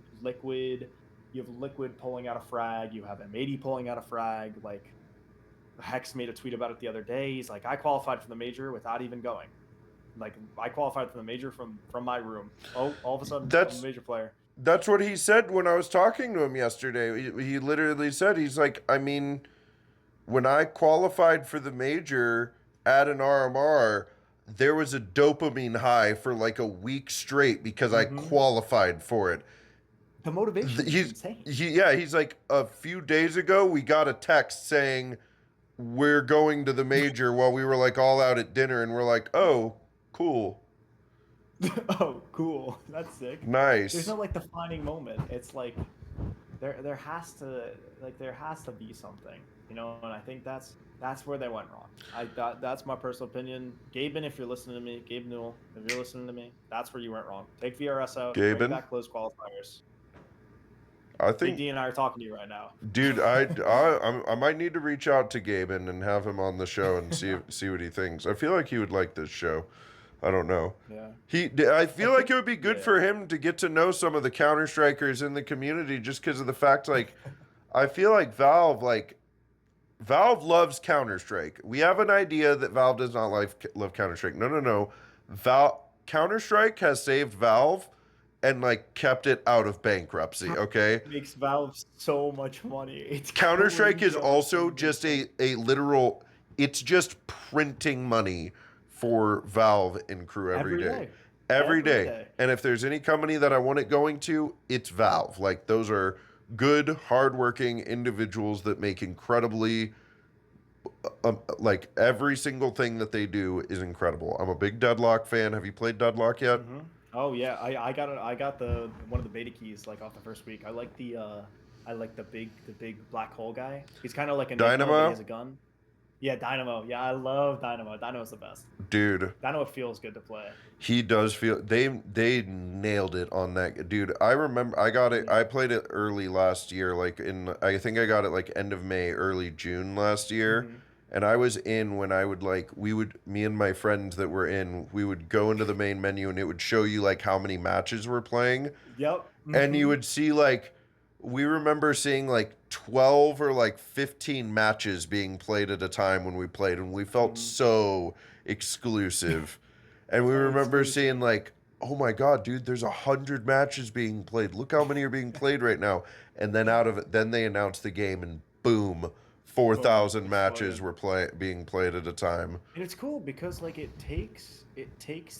You have Liquid pulling out a frag. You have M80 pulling out a frag. Like, Hex made a tweet about it the other day. He's like, I qualified for the major without even going. Like, I qualified for the major from my room. Oh, all of a sudden, I'm a major player. That's what he said when I was talking to him yesterday. He literally said, he's like, I mean, when I qualified for the major at an RMR, there was a dopamine high for like a week straight because I qualified for it. The motivation is insane. He's like, a few days ago, we got a text saying we're going to the major while we were like all out at dinner, and we're like, oh, cool. Oh, cool. That's sick. Nice. There's no like defining moment. It's like there has to be something, you know, and I think that's where they went wrong. That's my personal opinion. Gaben, if you're listening to me, Gabe Newell, if you're listening to me, that's where you went wrong. Take VRS out, Gaben, bring back close qualifiers. I think Big D and I are talking to you right now. Dude, I might need to reach out to Gaben and have him on the show and see what he thinks. I feel like he would like this show. I don't know. Yeah. I feel like it would be good for him to get to know some of the Counter-Strikers in the community just because of the fact, like, I feel like Valve loves Counter-Strike. We have an idea that Valve does not love Counter-Strike. No. Counter-Strike has saved Valve and, like, kept it out of bankruptcy, okay? It makes Valve so much money. Counter-Strike is also just a literal, it's just printing money for Valve and crew every day. Every day. And if there's any company that I want it going to, it's Valve. Like, those are good, hardworking individuals that make incredibly, like, every single thing that they do is incredible. I'm a big Deadlock fan. Have you played Deadlock yet? Oh yeah, I got it. I got the one of the beta keys like off the first week. I like the big black hole guy. He's kind of like a Dynamo. He has a gun. Yeah, Dynamo. Yeah, I love Dynamo. Dynamo's the best. Dude. Dynamo feels good to play. He does feel, they nailed it on that. Dude, I remember I got it, I played it early last year, like I think I got it like end of May, early June last year. And I was in when I would like, me and my friends that were in, we would go into the main menu and it would show you like how many matches we're playing. Yep. And you would see like, we remember seeing like 12 or like 15 matches being played at a time when we played, and we felt so exclusive. And we remember seeing like, oh my God, dude, there's 100 matches being played. Look how many are being played right now. And then out of it, then they announced the game and boom, 4,000 matches were being played at a time. And it's cool because like it takes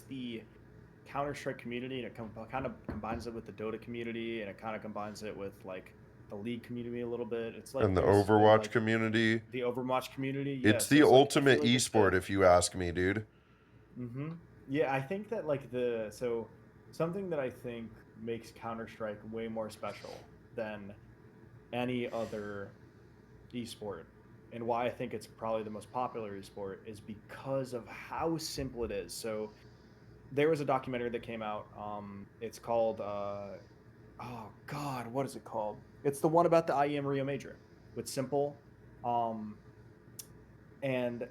the Counter-Strike community and it kind of combines it with the Dota community, and it kind of combines it with like the League community a little bit. It's like, and the Overwatch community. The Overwatch community. It's the ultimate esport, if you ask me, dude. Yeah, I think that like something that I think makes Counter-Strike way more special than any other esport, and why I think it's probably the most popular esport, is because of how simple it is. So there was a documentary that came out. It's called oh God, what is it called? It's the one about the IEM Rio Major with Simple. And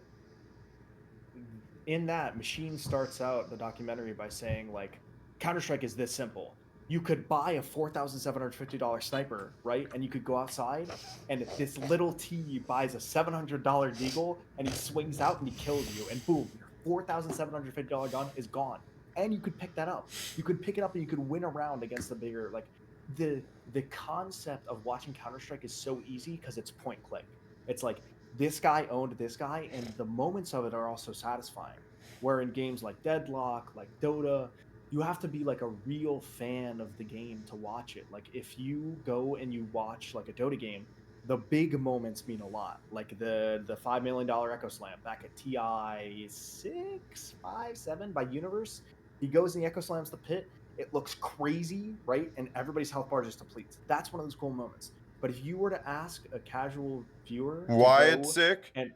in that, Machine starts out the documentary by saying like, Counter-Strike is this simple. You could buy a $4,750 sniper, right? And you could go outside, and this little T buys a $700 deagle, and he swings out and he kills you, and boom, your $4,750 gun is gone. and you could pick that up. You could pick it up and you could win a round against the bigger, like the concept of watching Counter-Strike is so easy because it's point click. It's like this guy owned this guy, and the moments of it are also satisfying. Where in games like Deadlock, like Dota, you have to be like a real fan of the game to watch it. Like if you go and you watch like a Dota game, the big moments mean a lot. Like the $5 million Echo Slam back at TI 6, 5, 7 by Universe. He goes and he Echo Slams the pit. It looks crazy, right? And everybody's health bar just depletes. That's one of those cool moments. But if you were to ask a casual viewer to Why it's go sick? and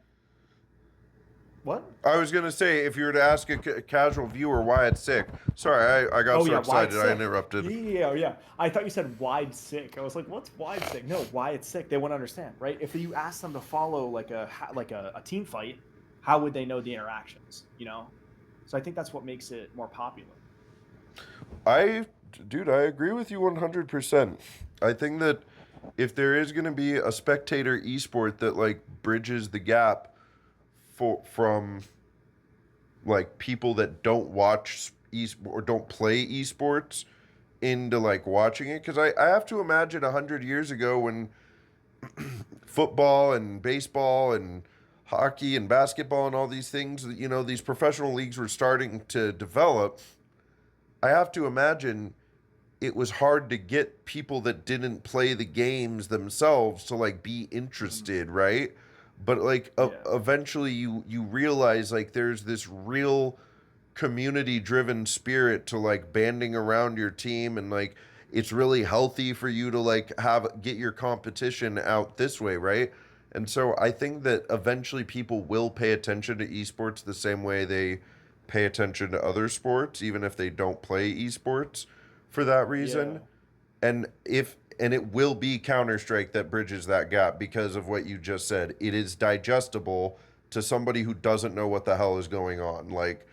what? I was gonna say, if you were to ask a casual viewer why it's sick. Sorry, I got Oh so yeah, why it's excited I sick. interrupted. Yeah. I thought you said wide sick. I was like, what's wide sick? No, why it's sick. They wouldn't understand, right? If you ask them to follow like a team fight, how would they know the interactions? You know. So I think that's what makes it more popular. Dude, I agree with you 100%. I think that if there is gonna be a spectator esport that like bridges the gap from like people that don't watch or don't play esports into like watching it, because I have to imagine 100 years ago when football and baseball and hockey and basketball and all these things, you know, these professional leagues were starting to develop. I have to imagine it was hard to get people that didn't play the games themselves to like be interested, right? But like Yeah. eventually you realize like there's this real community driven spirit to like banding around your team, and like it's really healthy for you to like get your competition out this way, right? And so I think that eventually people will pay attention to esports the same way they pay attention to other sports, even if they don't play esports for that Yeah. reason. And it will be Counter-Strike that bridges that gap because of what you just said. It is digestible to somebody who doesn't know what the hell is going on. Like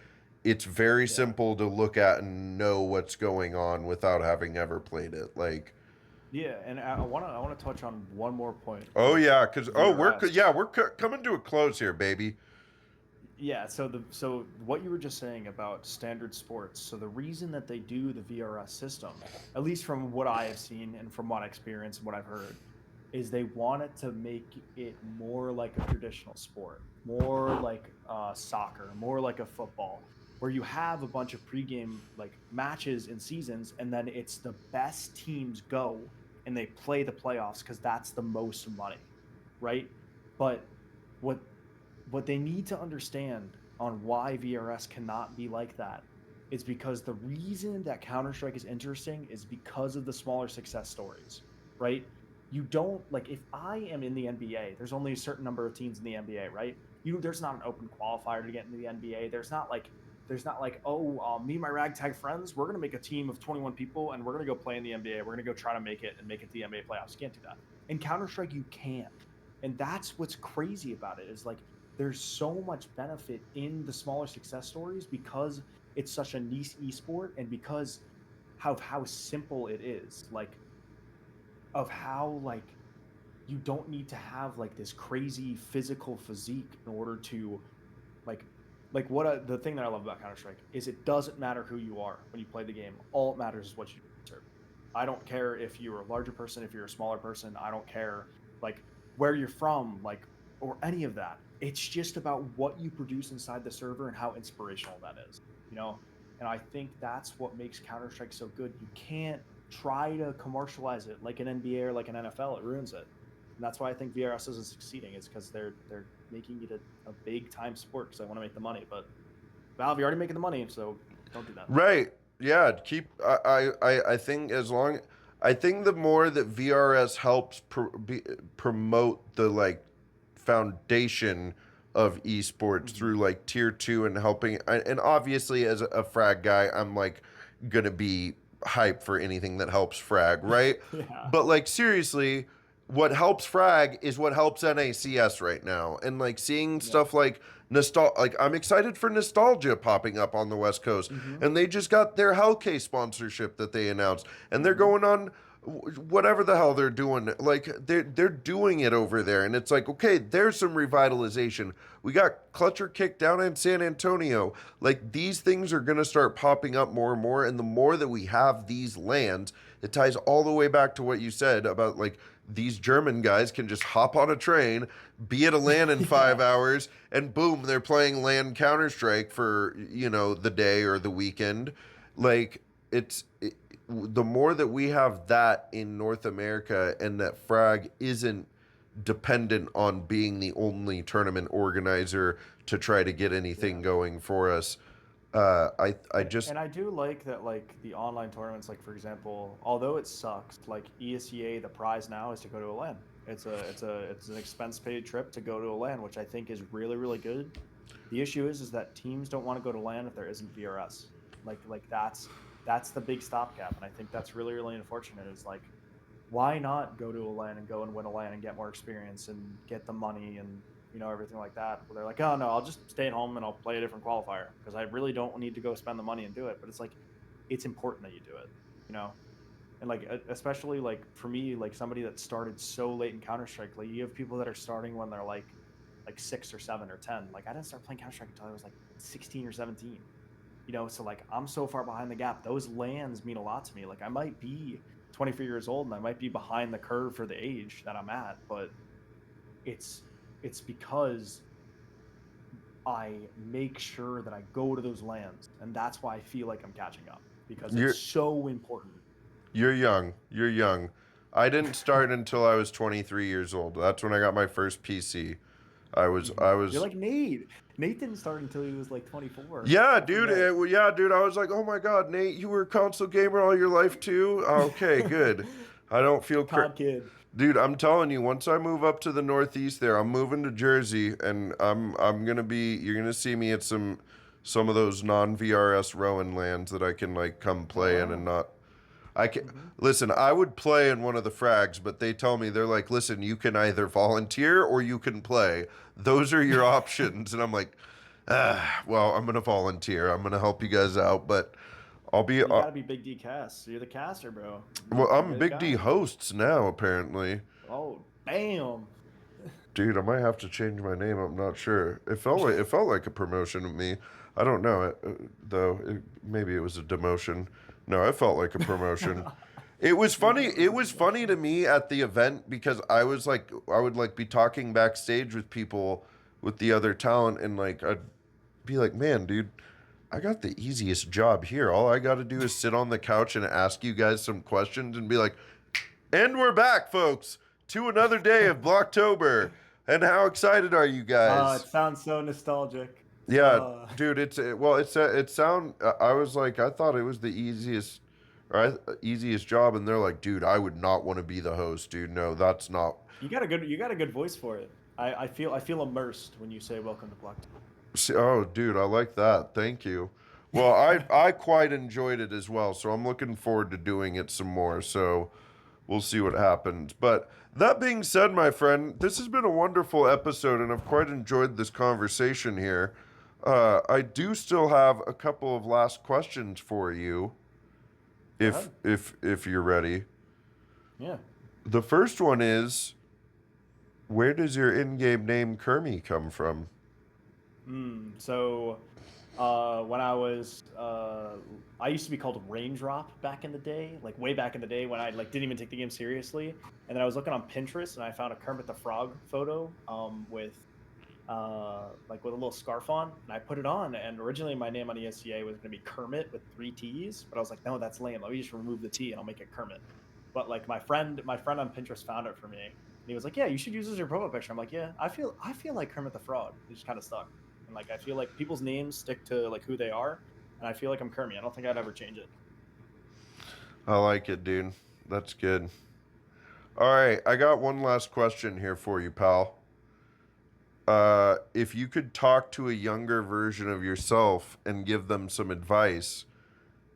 it's very Yeah. simple to look at and know what's going on without having ever played it. Like, Yeah, and I wanna touch on one more point oh with yeah, cuz VRS. we're coming to a close here, baby. Yeah, so what you were just saying about standard sports. So the reason that they do the VRS system, at least from what I have seen and from what I experienced and what I've heard, is they want it to make it more like a traditional sport, more like soccer, more like a football, where you have a bunch of pregame like matches and seasons, and then it's the best teams go and they play the playoffs because that's the most money, right? But what what they need to understand on why VRS cannot be like that is because the reason that Counter Strike is interesting is because of the smaller success stories, right? You don't like if I am in the NBA, there's only a certain number of teams in the NBA, right? There's not an open qualifier to get into the NBA. There's not like oh me and my ragtag friends, we're gonna make a team of 21 people and we're gonna go play in the NBA. We're gonna go try to make it and make it to the NBA playoffs. You can't do that. In Counter Strike, you can, and that's what's crazy about it is like there's so much benefit in the smaller success stories because it's such a niche esport and because of how simple it is, like of how like you don't need to have like this crazy physical physique in order to like the thing that I love about Counter Strike is it doesn't matter who you are when you play the game. All it matters is what you serve. I don't care if you're a larger person, if you're a smaller person. I don't care like where you're from, like or any of that. It's just about what you produce inside the server and how inspirational that is. You know, and I think that's what makes Counter Strike so good. You can't try to commercialize it like an NBA or like an NFL. It ruins it. And that's why I think VRS isn't succeeding. It's because they're making it a big time sport because they want to make the money. But Valve, you're already making the money, so don't do that. Right. Yeah, keep I think as long I think the more that VRS helps promote the like foundation of esports Mm-hmm. through like tier 2 and helping, and obviously as a frag guy I'm like gonna be hyped for anything that helps frag, right? Yeah. But like seriously, what helps frag is what helps NACS right now, and like seeing Yep. stuff like like I'm excited for Nostalgia popping up on the West Coast, Mm-hmm. and they just got their Hellcase sponsorship that they announced, and they're Mm-hmm. going on whatever the hell they're doing. Like they're doing it over there, and it's like, okay, there's some revitalization. We got Clutcher Kick down in San Antonio. Like these things are gonna start popping up more and more, and the more that we have these lands, it ties all the way back to what you said about like these German guys can just hop on a train, be at a LAN in Yeah. 5 hours, and boom, they're playing LAN Counter Strike for the day or the weekend. Like the more that we have that in North America, and that Frag isn't dependent on being the only tournament organizer to try to get anything Yeah. going for us. I just And I do like that, like the online tournaments, like for example, although it sucks, like ESEA, the prize now is to go to a LAN. It's an expense paid trip to go to a LAN, which I think is really really good. The issue is that teams don't want to go to LAN if there isn't VRS. Like that's the big stopgap, and I think that's really really unfortunate. Is like, why not go to a LAN and go and win a LAN and get more experience and get the money and everything like that? Where they're like, oh no, I'll just stay at home and I'll play a different qualifier because I really don't need to go spend the money and do it. But it's like, it's important that you do it, you know. And like especially like for me, like somebody that started so late in Counter Strike, like you have people that are starting when they're like 6 or 7 or 10. Like I didn't start playing Counter Strike until I was like 16 or 17. So like I'm so far behind the gap. Those lands mean a lot to me. Like I might be 24 years old and I might be behind the curve for the age that I'm at, but it's because I make sure that I go to those lands, and that's why I feel like I'm catching up because it's you're so important. you're young. You're young. I didn't start until I was 23 years old. That's when I got my first PC. I was I You're was like Nate. Nate didn't start until he was like 24. Yeah, I dude. forget. Yeah, dude. I was like, oh my god, Nate, you were a console gamer all your life too. Okay, good. I don't feel COD kid. dude. I'm telling you, once I move up to the Northeast, there, I'm moving to Jersey, and I'm gonna be. You're gonna see me at some of those non VRS Rowan lands that I can like come Oh play in and wow. not. I can Hmm. listen. I would play in one of the frags, but they tell me they're like, listen, you can either volunteer or you can play. Those are your options, and I'm like. Well, I'm gonna volunteer. I'm gonna help you guys out, but I'll be. You got to be Big D cast. You're the caster, bro. Well, I'm You Big D got to. hosts now, apparently. Oh damn. Dude, I might have to change my name. I'm not sure. It felt like a promotion to me. I don't know it though. Maybe it was a demotion. No, it felt like a promotion. It was You funny. thought it was It a was funny to demotion. me at the event because I would like be talking backstage with people with the other talent, and like I'd be like, man, dude, I got the easiest job here. All I got to do is sit on the couch and ask you guys some questions and be like, and we're back, folks, to another day of Blocktober. And how excited are you It guys? sounds so nostalgic. Yeah, dude, it sound. I was like, I thought it was the easiest job, and they're like, dude, I would not want to be the host, dude. No, that's not. You got a good voice for it. I feel immersed when you say welcome to Block. Oh, dude, I like that. Thank you. Well, I quite enjoyed it as well, so I'm looking forward to doing it some more. So we'll see what happens. But that being said, my friend, this has been a wonderful episode, and I've quite enjoyed this conversation here. I do still have a couple of last questions for you, Go if ahead. if you're ready. Yeah. The first one is, where does your in-game name Kermi come from? So, when I used to be called Raindrop back in the day, like way back in the day when I like didn't even take the game seriously. And then I was looking on Pinterest and I found a Kermit the Frog photo, with like with a little scarf on, and I put it on. And originally my name on ESCA was going to be Kermit with 3 T's, but I was like, no, that's lame. Let me just remove the T and I'll make it Kermit. But like my friend on Pinterest found it for me, and he was like, yeah, you should use this as your profile picture. I'm like, yeah, I feel like Kermit the Frog. It just kind of stuck. And like I feel like people's names stick to like who they are, and I feel like I'm Kermit. I don't think I'd ever change it. I like it, dude. That's good. All right, I got one last question here for you, pal. If you could talk to a younger version of yourself and give them some advice,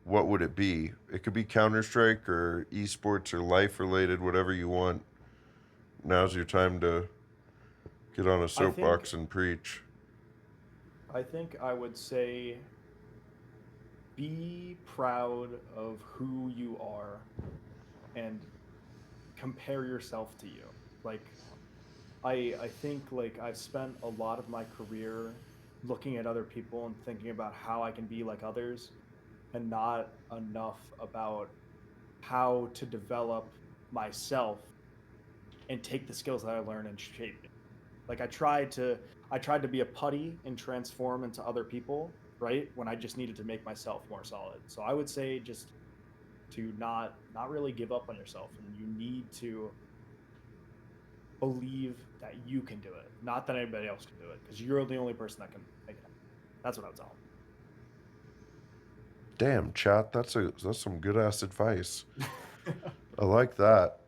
what would it be? It could be Counter Strike or esports or life related, whatever you want. Now's your time to get on a I think soapbox and preach. I think I would say be proud of who you are and compare yourself to you. Like, I think like I've spent a lot of my career looking at other people and thinking about how I can be like others, and not enough about how to develop myself and take the skills that I learn and shape me. Like I tried to be a putty and transform into other people, right? When I just needed to make myself more solid. So I would say just to not really give up on yourself, and you need to believe that you can do it, not that anybody else can do it, because you're the only person that can make it happen. That's what I would tell Damn, chat, that's some good ass advice. them. I like that.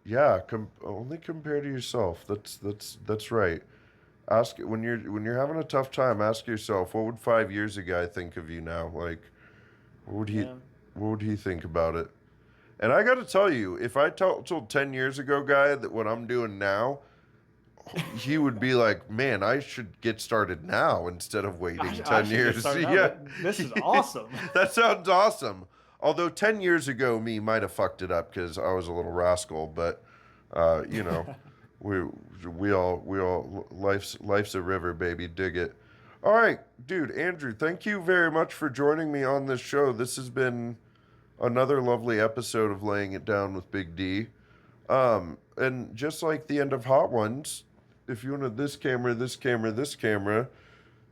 Yeah, only compare to yourself. That's right. Ask when you're having a tough time. Ask yourself, what would 5 years ago think of you now? Like, what would he Yeah. what would he think about it? And I got to tell you, if I told 10 years ago, guy, that what I'm doing now, he would be like, man, I should get started now instead of waiting I 10 should get years. started now. Yeah, This is awesome. that sounds awesome. Although 10 years ago, me might have fucked it up because I was a little rascal, but you know, we all life's a river, baby. Dig it. All right, dude, Andrew, thank you very much for joining me on this show. This has been another lovely episode of Laying It Down with Big D. And just like the end of Hot Ones, if you wanted this camera, this camera, this camera,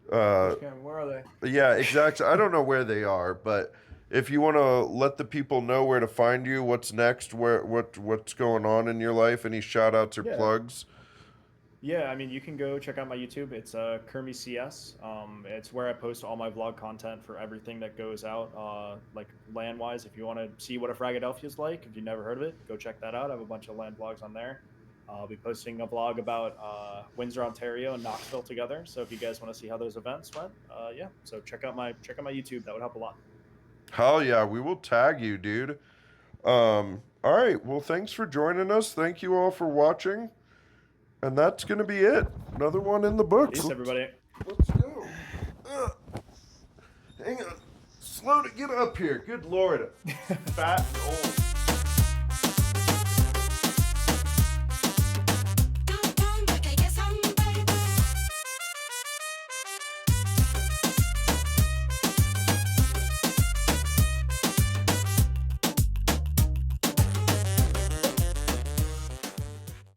Where are they? yeah, exactly. I don't know where they are, but if you want to let the people know where to find you, what's next, what's going on in your life, any shout outs or Yeah. plugs? Yeah, I mean, you can go check out my YouTube. It's Kermi CS. It's where I post all my vlog content for everything that goes out, like land wise. If you want to see what a Fragadelphia is like, if you've never heard of it, go check that out. I have a bunch of land vlogs on there. I'll be posting a vlog about Windsor, Ontario, and Knoxville together. So if you guys want to see how those events went, yeah. So check out my YouTube. That would help a lot. Hell yeah, we will tag you, dude. All right, well, thanks for joining us. Thank you all for watching. And that's going to be it. Another one in the books. Peace, everybody. Let's go. Hang on. Slow to get up here. Good Lord. Fat and old.